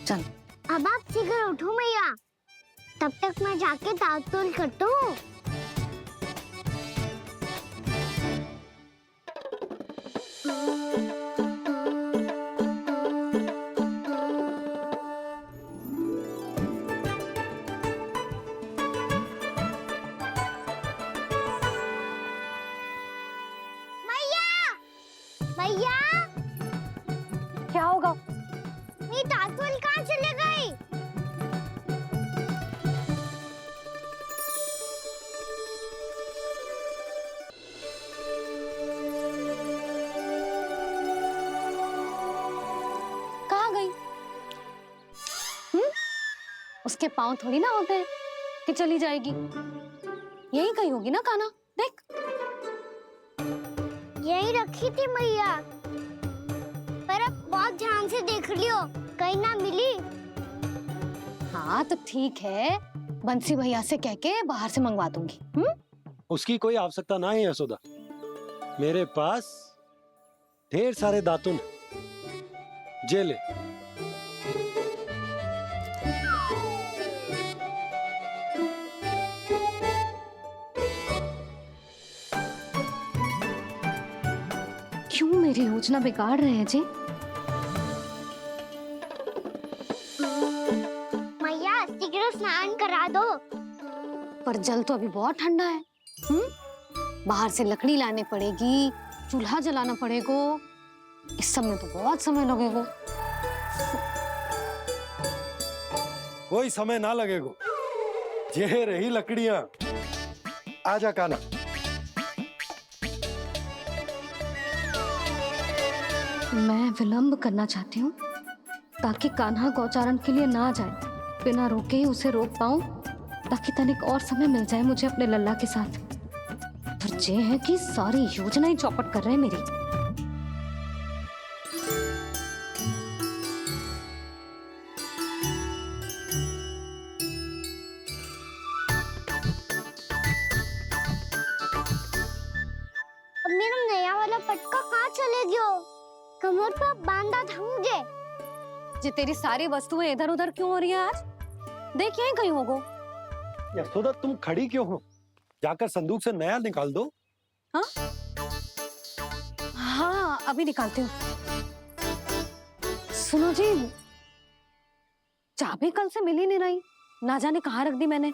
चल। अब आप शीघ्र उठो मैया, तब तक मैं जाके ताल-तोल करता हूँ। मैया, क्या होगा? मेरी ताल-तोल कहाँ चले गई? कहाँ गई? उसके पाँव थोड़ी ना होते हैं कि चली जाएगी। यही कहीं होगी ना कान्हा, देख। यही रखी थी मैया, पर अब बहुत ध्यान से देख लियो, कहीं ना मिली। हाँ तो ठीक है, बंसी भैया से कह के बाहर से मंगवा दूंगी। उसकी कोई आवश्यकता ना है यशोदा, मेरे पास ढेर सारे दातुन, जे ले। क्यों मेरी योजना बिगाड़ रहे हैं जी? मैया शीघ्र स्नान करा दो। पर जल तो अभी बहुत ठंडा है। बाहर से लकड़ी लाने पड़ेगी, चूल्हा जलाना पड़ेगा, इस सब में तो बहुत समय लगेगा। कोई समय ना लगेगा, ये रही लकड़ियां। आजा कान्हा। मैं विलंब करना चाहती हूँ ताकि कान्हा गौचारण के लिए ना जाए, बिना रोके ही उसे रोक पाऊं, ताकि तनिक और समय मिल जाए मुझे अपने लल्ला के साथ। पर ये है कि सारी योजना ही चौपट कर रहे हैं मेरी। अब मेरा नया वाला पटका कहाँ चले गयो? कमर पर बांधा था मुझे। जी तेरी सारी वस्तुएं इधर उधर क्यों हो रही है आज? देख यहीं कहीं होगो। यशोदा तुम खड़ी क्यों हो? जाकर संदूक से नया निकाल दो। हाँ हाँ, अभी निकालती हूँ। सुनो जी, चाबी कल से मिल ही नहीं रही, ना जाने कहाँ रख दी मैंने।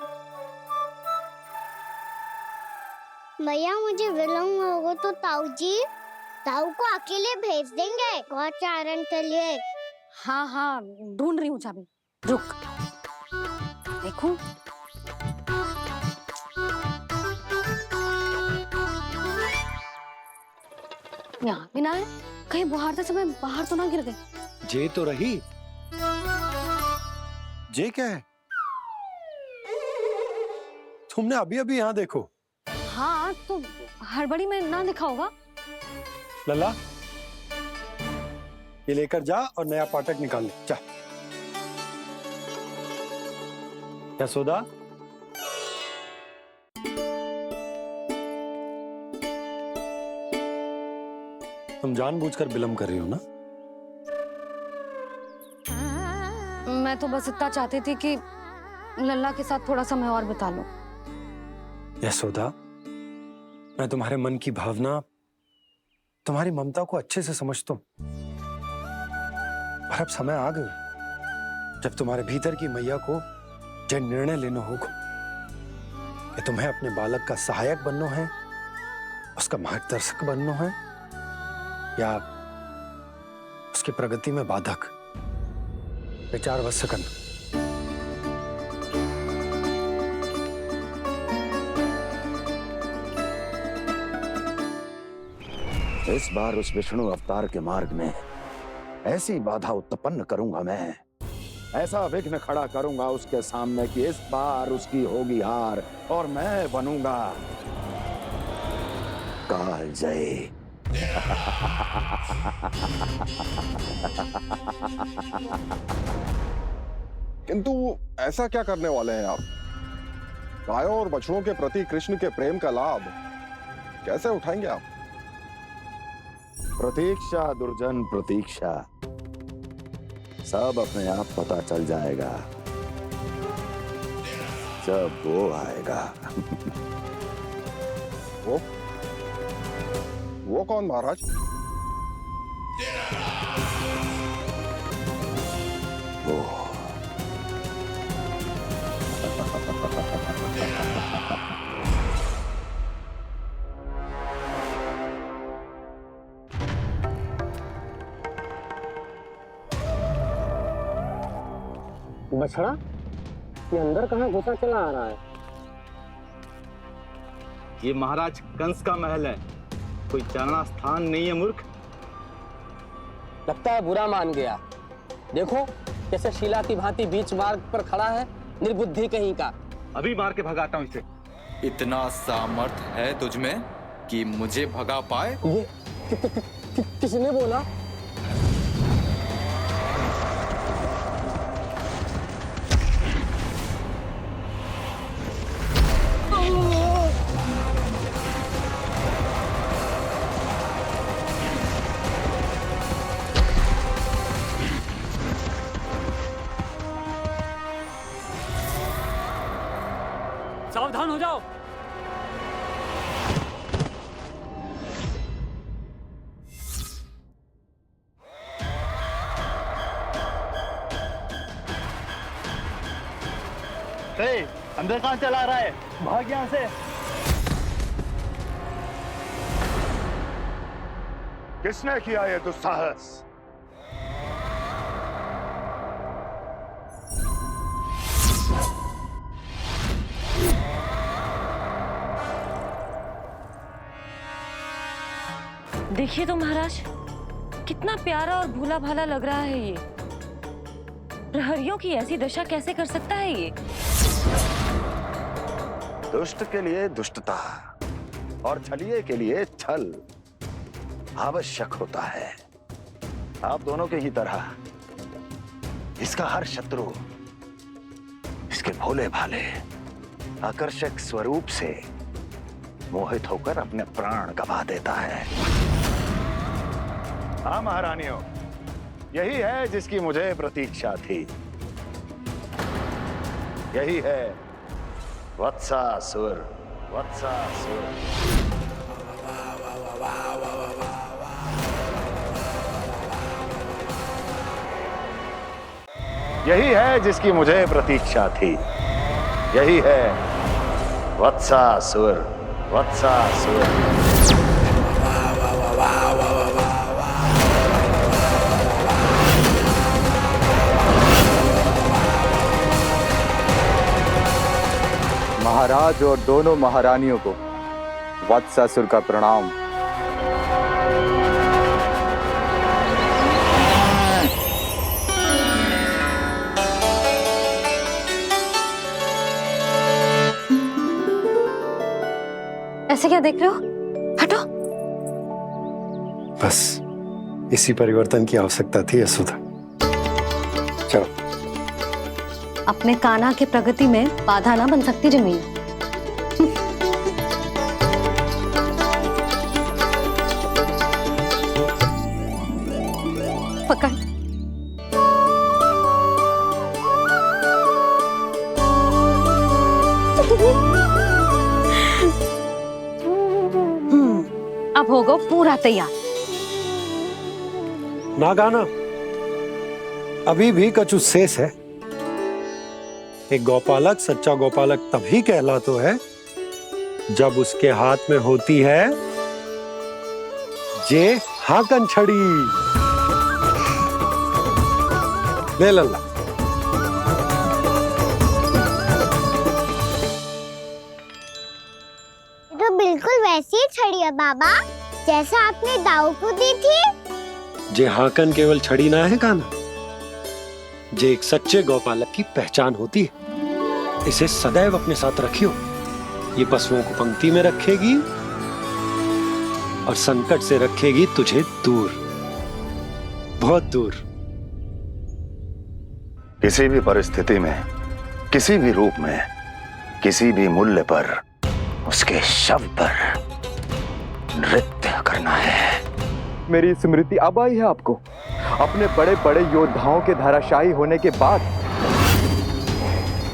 भैया मुझे विलम्ब होगा तो ताऊ को अकेले भेज देंगे गौचारण के लिए। हाँ हाँ, ढूंढ रही हूँ चाबी, रुक। देखूं। यहाँ भी ना है, कहीं बुहारते समय बाहर तो ना गिर गए। जे तो रही। जे क्या है? तुमने अभी अभी यहाँ देखो। हाँ तो हड़बड़ी में ना दिखा होगा। लल्ला, ये लेकर जा और नया पाठक निकाल ले, जा। यशोदा, तुम जानबूझकर विलम्ब कर रही हो ना? मैं तो बस इतना चाहती थी कि लल्ला के साथ थोड़ा समय और बिता लूं। यशोदा, मैं तुम्हारे मन की भावना, तुम्हारी ममता को अच्छे से समझता हूं। पर अब समय आ गया जब तुम्हारे भीतर की मैया को जो निर्णय लेना होगा कि तुम्हें अपने बालक का सहायक बनना है, उसका मार्गदर्शक बनना है, या उसकी प्रगति में बाधक। विचार अवश्य करना। इस बार उस विष्णु अवतार के मार्ग में ऐसी बाधा उत्पन्न करूंगा मैं, ऐसा विघ्न खड़ा करूंगा उसके सामने कि इस बार उसकी होगी हार और मैं बनूंगा कालजयी। किंतु ऐसा क्या करने वाले हैं आप? गायों और बछड़ों के प्रति कृष्ण के प्रेम का लाभ कैसे उठाएंगे आप? प्रतीक्षा दुर्जन प्रतीक्षा, सब अपने आप पता चल जाएगा जब वो आएगा। वो कौन महाराज? वो बछड़ा, ये अंदर कहाँ घुसा चला आ रहा है? ये महाराज कंस का महल है, कोई जाना स्थान नहीं है मूर्ख। लगता है बुरा मान गया। देखो कैसे शिला की भांति बीच मार्ग पर खड़ा है, निर्बुद्धि कहीं का। अभी मार के भगाता हूँ इसे। इतना सामर्थ है तुझमें कि मुझे भगा पाए? ये किसने बोला? सावधान हो जाओ। अंदर कहाँ चला रहा है? भाग यहाँ से। किसने किया ये दुस्साहस? देखिए तो महाराज, कितना प्यारा और भोला भाला लग रहा है ये। प्रहरियों की ऐसी दशा कैसे कर सकता है ये? दुष्ट के लिए दुष्टता और छलिए के लिए छल आवश्यक होता है। आप दोनों के ही तरह इसका हर शत्रु इसके भोले भाले आकर्षक स्वरूप से मोहित होकर अपने प्राण गवा देता है। हाँ महारानियों, यही है जिसकी मुझे प्रतीक्षा थी। यही है वत्सासुर। वत्सासुर यही है जिसकी मुझे प्रतीक्षा थी। यही है वत्सासुर। वत्सासुर। महाराज और दोनों महारानियों को वत्सासुर का प्रणाम। ऐसे क्या देख रहे हो? हटो। बस इसी परिवर्तन की आवश्यकता थी यशोदा। चलो। अपने कान्हा की प्रगति में बाधा ना बन सकती जमीन। पकड़। अब होगा पूरा तैयार। ना गाना, अभी भी कछु शेष है। एक गौपालक सच्चा गौपालक तभी कहलाता है जब उसके हाथ में होती है जे हाकन छड़ी। ले लल्ला। तो बिल्कुल वैसी ही छड़ी है बाबा जैसा आपने दाऊ को दी थी। जे हाकन केवल छड़ी ना है कान्हा, जे एक सच्चे गौपालक की पहचान होती है। इसे सदैव अपने साथ रखियो। ये पशुओं को पंक्ति में रखेगी और संकट से रखेगी तुझे दूर, बहुत दूर। किसी भी परिस्थिति में, किसी भी रूप में, किसी भी मूल्य पर उसके शव पर नृत्य करना है। मेरी स्मृति अब आई है आपको? अपने बड़े बड़े योद्धाओं के धराशायी होने के बाद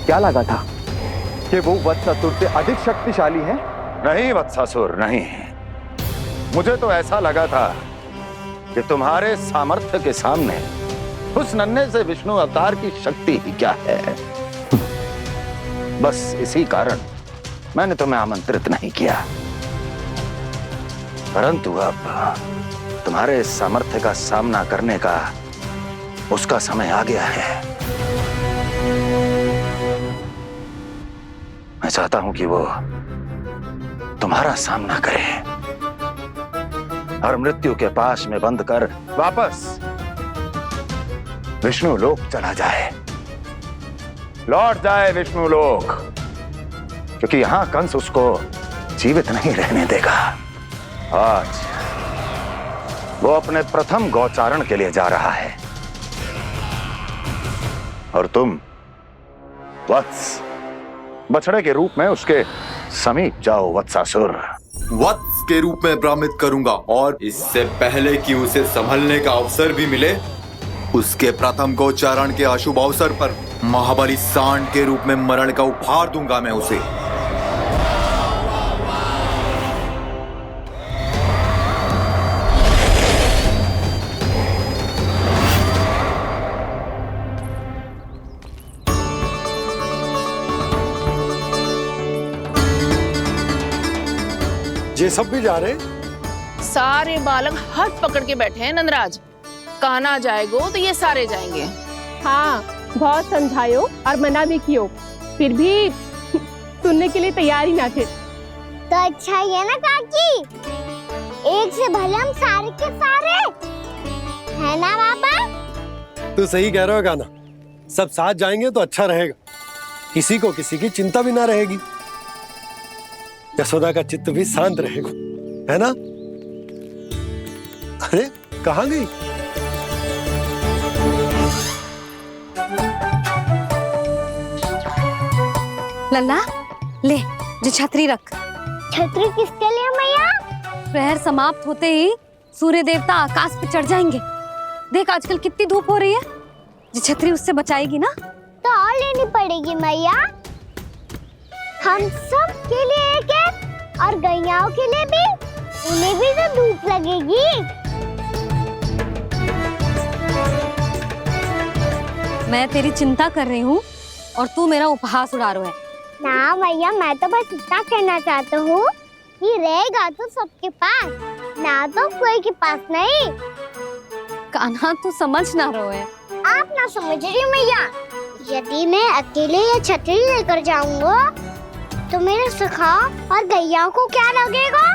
क्या लगा था कि वो वत्सासुर से अधिक शक्तिशाली है? नहीं वत्सासुर, नहीं। मुझे तो ऐसा लगा था कि तुम्हारे सामर्थ्य के सामने उस नन्हे से विष्णु अवतार की शक्ति ही क्या है। बस इसी कारण मैंने तुम्हें आमंत्रित नहीं किया। परंतु अब तुम्हारे सामर्थ्य का सामना करने का उसका समय आ गया है। मैं चाहता हूं कि वो तुम्हारा सामना करे और मृत्यु के पास में बंद कर वापस विष्णु लोक चला जाए, लौट जाए विष्णु लोक, क्योंकि यहां कंस उसको जीवित नहीं रहने देगा। आज वो अपने प्रथम गौचारण के लिए जा रहा है और तुम वत्स बछड़े के रूप में उसके समीप जाओ वत्सासुर। वत्स के रूप में भ्रमित करूंगा और इससे पहले कि उसे संभलने का अवसर भी मिले, उसके प्रथम गोचारण के अशुभ अवसर पर महाबली सांड के रूप में मरण का उपहार दूंगा मैं उसे। ये सब भी जा रहे? सारे बालक हाथ पकड़ के बैठे हैं नंदराज। कान्हा जाएगो तो ये सारे जाएंगे। हाँ, बहुत समझायो और मना भी कियो, फिर भी सुनने के लिए तैयार ही ना थे। तो अच्छा ही है ना काकी, एक से भले हम सारे के सारे है ना बाबा। तू सही कह रहा है गाना, सब साथ जाएंगे तो अच्छा रहेगा, किसी को किसी की चिंता भी ना रहेगी, यशोदा का चित्त भी शांत रहेगा, है ना? अरे कहाँ गई? लल्ला ले, जो छतरी रख। छतरी किसके लिए मैया? प्रहर समाप्त होते ही सूर्य देवता आकाश पे चढ़ जाएंगे। देख आजकल कितनी धूप हो रही है, जो छतरी उससे बचाएगी ना। तो और लेनी पड़ेगी मैया, हम सब के लिए एक एक और गैयाओं के लिए भी, उन्हें भी तो धूप लगेगी। मैं तेरी चिंता कर रही हूँ और तू मेरा उपहास उड़ा रहा है। ना भैया, मैं तो बस इतना कहना चाहता हूँ कि रहेगा तो सबके पास, ना तो कोई के पास नहीं। कान्हा तू समझ ना रहो है। आप ना समझ रही मैया। यदि मैं अकेले ये छतरी लेकर जाऊंगा तो मेरे सखा और गैया को क्या लगेगा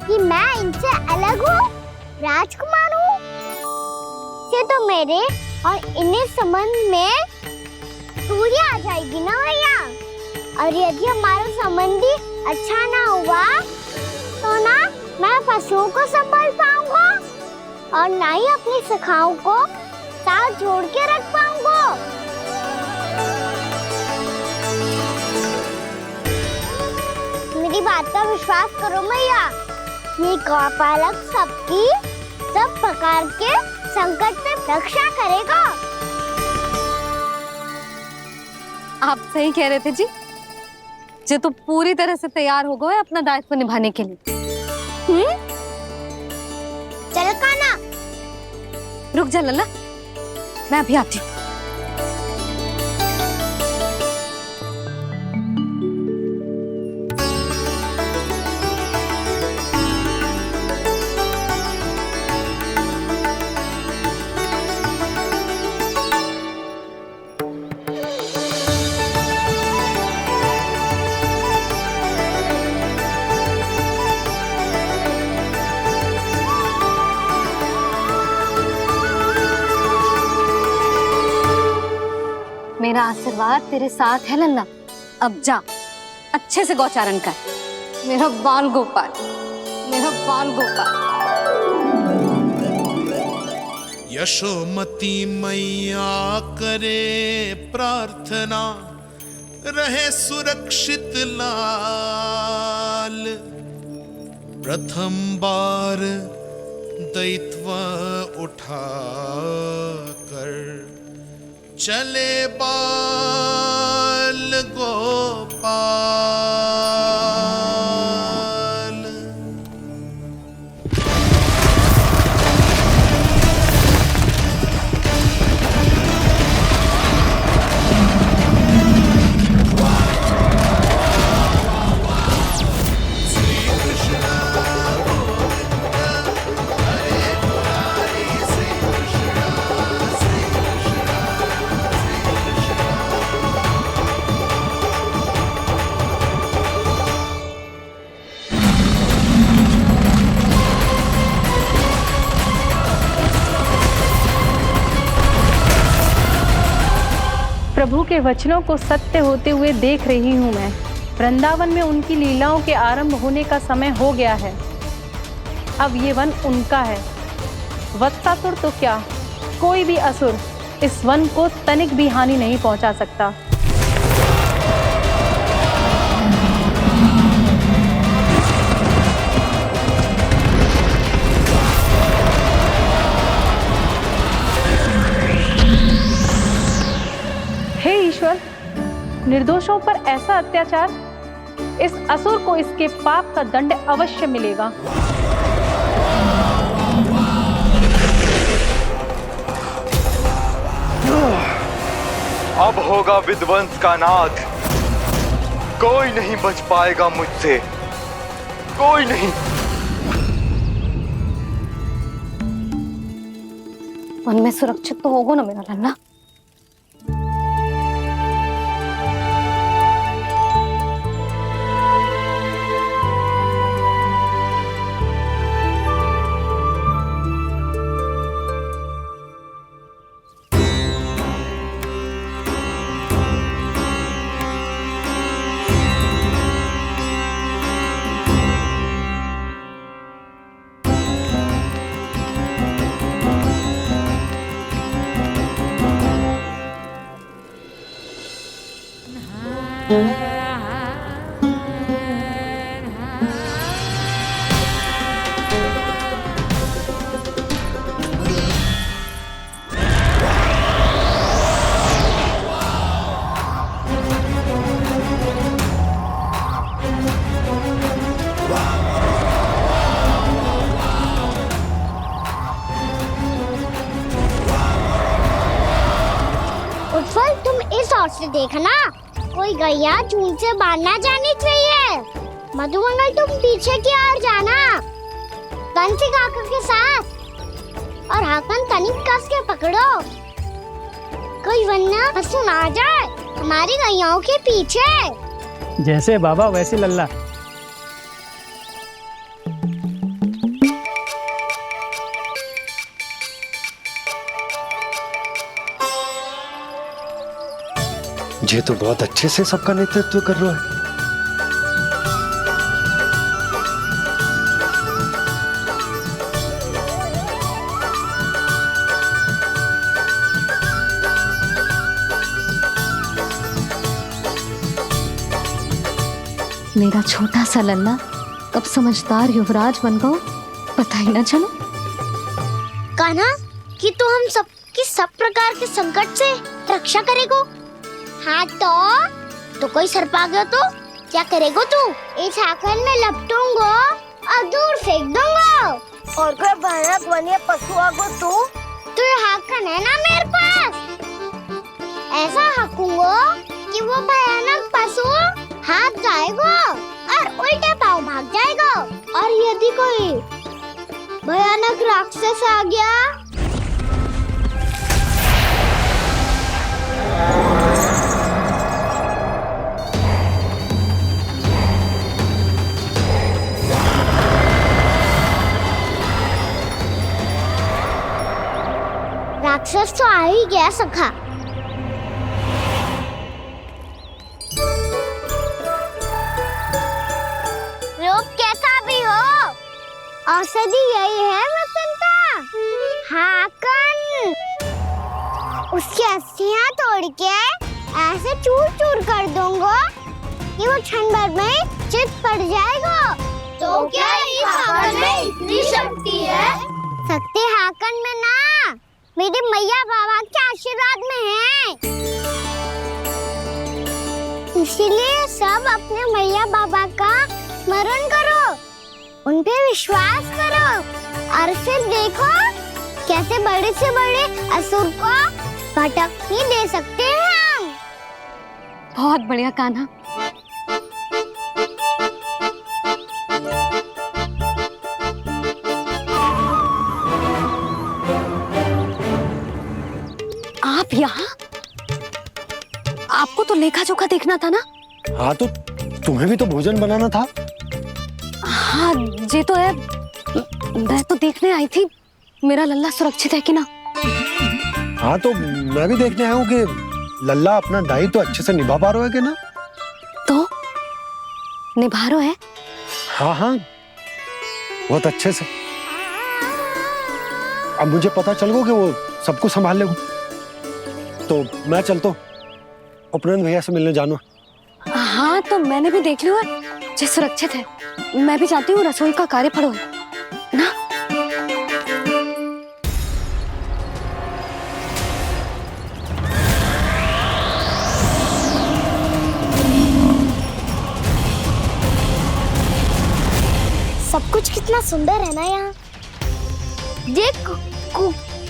कि मैं इनसे अलग हूँ, राजकुमार हूँ। से तो मेरे और इन्हें संबंध में दूरी आ जाएगी ना भैया। और यदि हमारा संबंध ही अच्छा ना हुआ तो ना मैं पशुओं को संभाल पाऊंगा और ना ही अपनी सखाओं को साथ जोड़ के रख पाऊंगा। मेरी बात का विश्वास करो मैया, ये गौपालक सबकी सब प्रकार के संकट से रक्षा करेगा। आप सही कह रहे थे जी। जे तो पूरी तरह से तैयार हो गए अपना दायित्व निभाने के लिए। चल कान्हा। रुक जा लल्ला, मैं अभी आती हूँ। मेरा आशीर्वाद तेरे साथ है लल्ला। अब जा, अच्छे से गौचारण कर। मेरा बाल गोपाल, मेरा बाल गोपाल। यशोमती मैया करे प्रार्थना, रहे सुरक्षित लाल। प्रथम बार दैत्व उठा कर चले बाल गोपाल। प्रभु के वचनों को सत्य होते हुए देख रही हूँ मैं। वृंदावन में उनकी लीलाओं के आरंभ होने का समय हो गया है। अब ये वन उनका है। वत्सासुर तो क्या, कोई भी असुर इस वन को तनिक भी हानि नहीं पहुंचा सकता। हे ईश्वर, निर्दोषों पर ऐसा अत्याचार, इस असुर को इसके पाप का दंड अवश्य मिलेगा। अब होगा विध्वंस का नाथ। कोई नहीं बच पाएगा मुझसे, कोई नहीं। वन में सुरक्षित तो होगा ना मेरा लल्ला। से देखना, कोई गैया झुंड से बाहर ना जानी चाहिए। मधुमंगल तुम पीछे की ओर जाना, कंसी काका के साथ, और हाकन तनिक कस के पकड़ो, कोई वरना पशु ना आ जाए हमारी गैयाओं के पीछे। जैसे बाबा वैसे लल्ला। ये तो बहुत अच्छे से सबका नेतृत्व कर रहा है। मेरा छोटा सा लल्ला कब समझदार युवराज बन गो पता ही ना चलो। कान्हा, कि तू हम सबकी सब प्रकार के संकट से रक्षा करेगो। हाँ तो कोई सर्प आ गया तो क्या करेगो तू? इस हाकन में लपटूंगो और दूर फेंक दूंगा। और कोई भयानक वन्य पशु आगो तो ये हाकन है ना मेरे पास, ऐसा हाकूंगो कि वो भयानक पशु हाथ जाएगा और उल्टे पाँव भाग जाएगा। और यदि कोई भयानक राक्षस आ गया राक्षस तो आ ही गया सखा। रूप कैसा भी हो, औषधि यही है वसंता। हाकन उसकी अस्थियां तोड़ के ऐसे चूर चूर कर दूंगा कि वो क्षण भर में चित पड़ जाएगा। तो क्या इस हाकन में इतनी शक्ति है? शक्ति हाकन में ना, मेरी मैया बाबा के आशीर्वाद में है। इसीलिए सब अपने मैया बाबा का स्मरण करो, उन पे विश्वास करो, और फिर देखो कैसे बड़े से बड़े असुर को भटकने दे सकते हैं हम। बहुत बढ़िया कान्हा। आप यहाँ? आपको तो लेखा जोखा देखना था ना? हाँ तो तुम्हें भी तो भोजन बनाना था। हाँ ये तो है, मैं तो देखने आई थी मेरा लल्ला सुरक्षित है कि ना। हाँ तो मैं भी देखने आया हूँ कि लल्ला अपना दायित्व तो अच्छे से निभा पा रहा है कि ना। तो निभा रहा है? हाँ हाँ बहुत अच्छे से। अब मुझे पता चल गया कि वो सब कुछ संभाल लेगा। तो मैं चलता हूँ, उपनंद भैया से मिलने जानो। हाँ तो मैंने भी देख लिया जो सुरक्षित है। मैं भी चाहती हूँ रसोई का कार्य पड़ो ना। सब कुछ कितना सुंदर है ना यहाँ। देख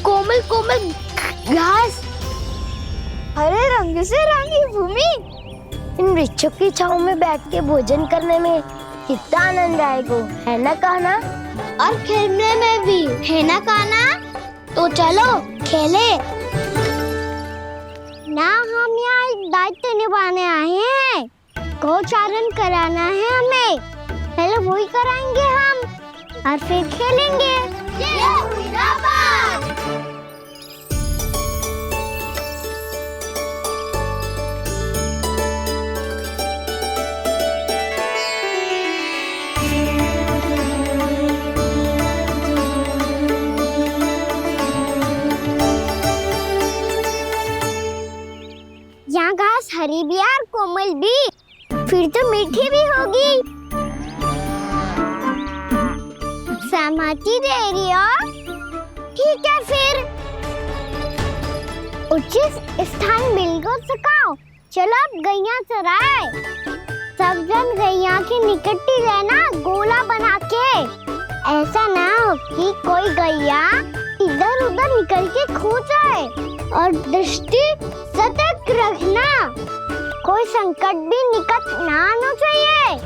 कोमल कोमल घास, हरे रंग से रंगी भूमि, इन वृक्षों की छांव में बैठ के भोजन करने में कितना आनंद आएगा, है ना कान्हा? और खेलने में भी, है ना कान्हा? तो चलो खेले ना। हम यहाँ एक दायित्व निभाने आए हैं, गोचारण कराना है हमें। पहले वही कराएंगे हम और फिर खेलेंगे। ये हुई ना बात। यहाँ घास हरी भी और कोमल भी, फिर तो मीठी भी होगी। सहमति दे रही हो? ठीक है फिर उचित स्थान बिल्कुल सुखाओ। चलो अब गैया चराए। सब जन गैया के निकट ही रहना, गोला बना के। ऐसा ना हो कि कोई गैया इधर उधर निकल के खो जाए। और दृष्टि सतर्क रखना, कोई संकट भी निकट ना आना चाहिए।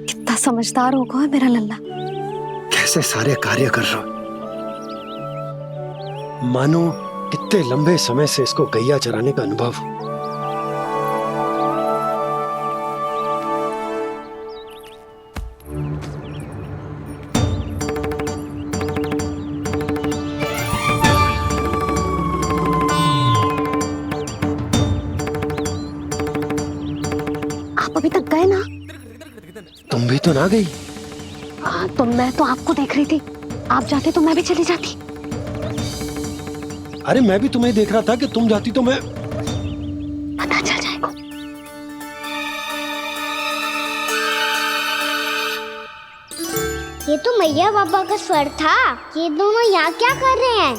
कितना समझदार होगा है मेरा लल्ला। कैसे सारे कार्य कर रहा, मानो कितने लंबे समय से इसको गैया चराने का अनुभव हो। आप अभी तक गए ना? तुम भी तो ना गई। हाँ, तो मैं तो आपको देख रही थी, आप जाते तो मैं भी चली जाती। अरे मैं भी तुम्हें देख रहा था कि तुम जाती तो मैं। पता चल जाएगा। ये तो मैया बाबा का स्वर था। ये दोनों यहाँ क्या कर रहे हैं?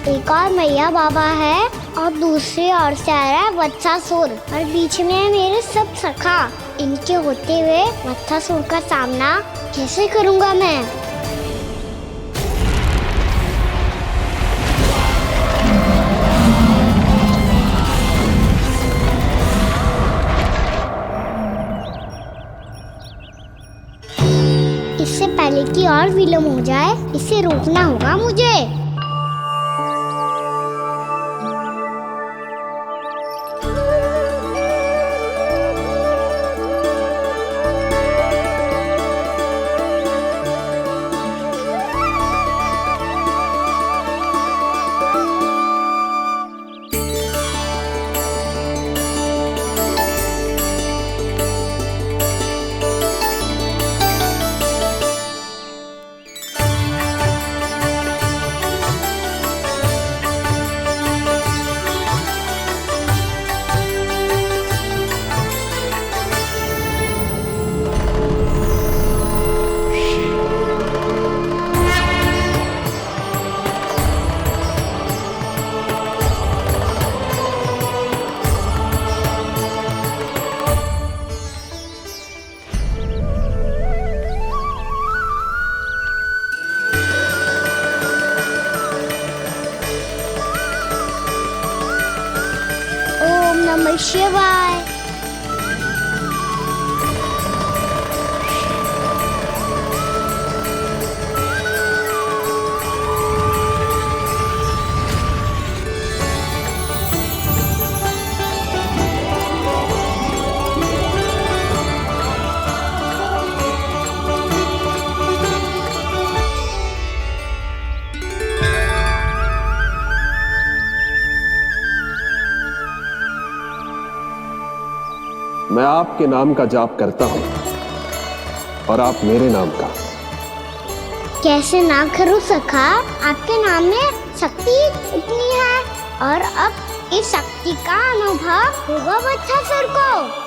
एक और मैया बाबा है और दूसरी ओर से आ रहा है वत्सासुर और बीच में है मेरे सब सखा। इनके होते हुए वत्सासुर का सामना कैसे करूंगा मैं? इससे पहले कि और विलम्ब हो जाए, इसे रोकना होगा मुझे। ओम नमः शिवाय। मैं आपके नाम का जाप करता हूं और आप मेरे नाम का। कैसे ना करूं सखा, आपके नाम में शक्ति इतनी है और अब इस शक्ति का अनुभव होगा वत्सासुर को।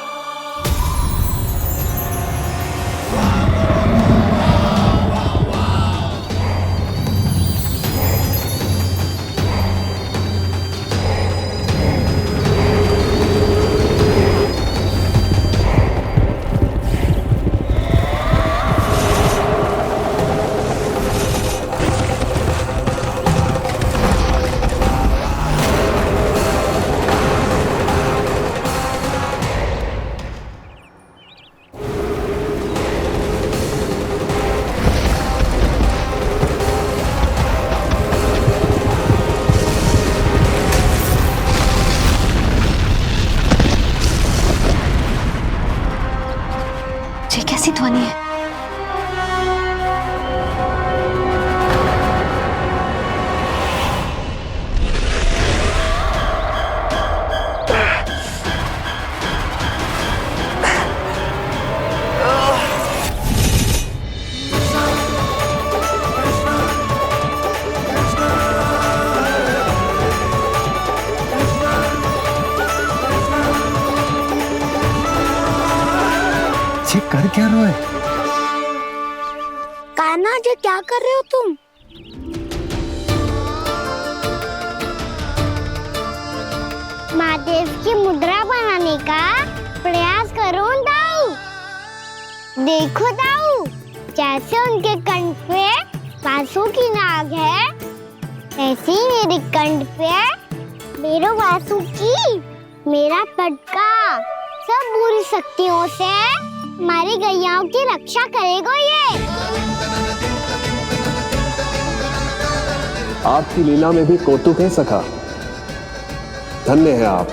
ये कर क्या रहे हो? कान्हा जी क्या कर रहे हो तुम? महादेव की मुद्रा बनाने का प्रयास करो दाऊ। देखो दाऊ, जैसे उनके कंठ पे वासु की नाग है, ऐसे ही मेरे कंठ पे मेरे वासु की मेरा पटका सब बुरी शक्तियों से हमारी गैयाओं की रक्षा करेगा ये। आपकी लीला में भी कौतुक है सखा। धन्य है आप।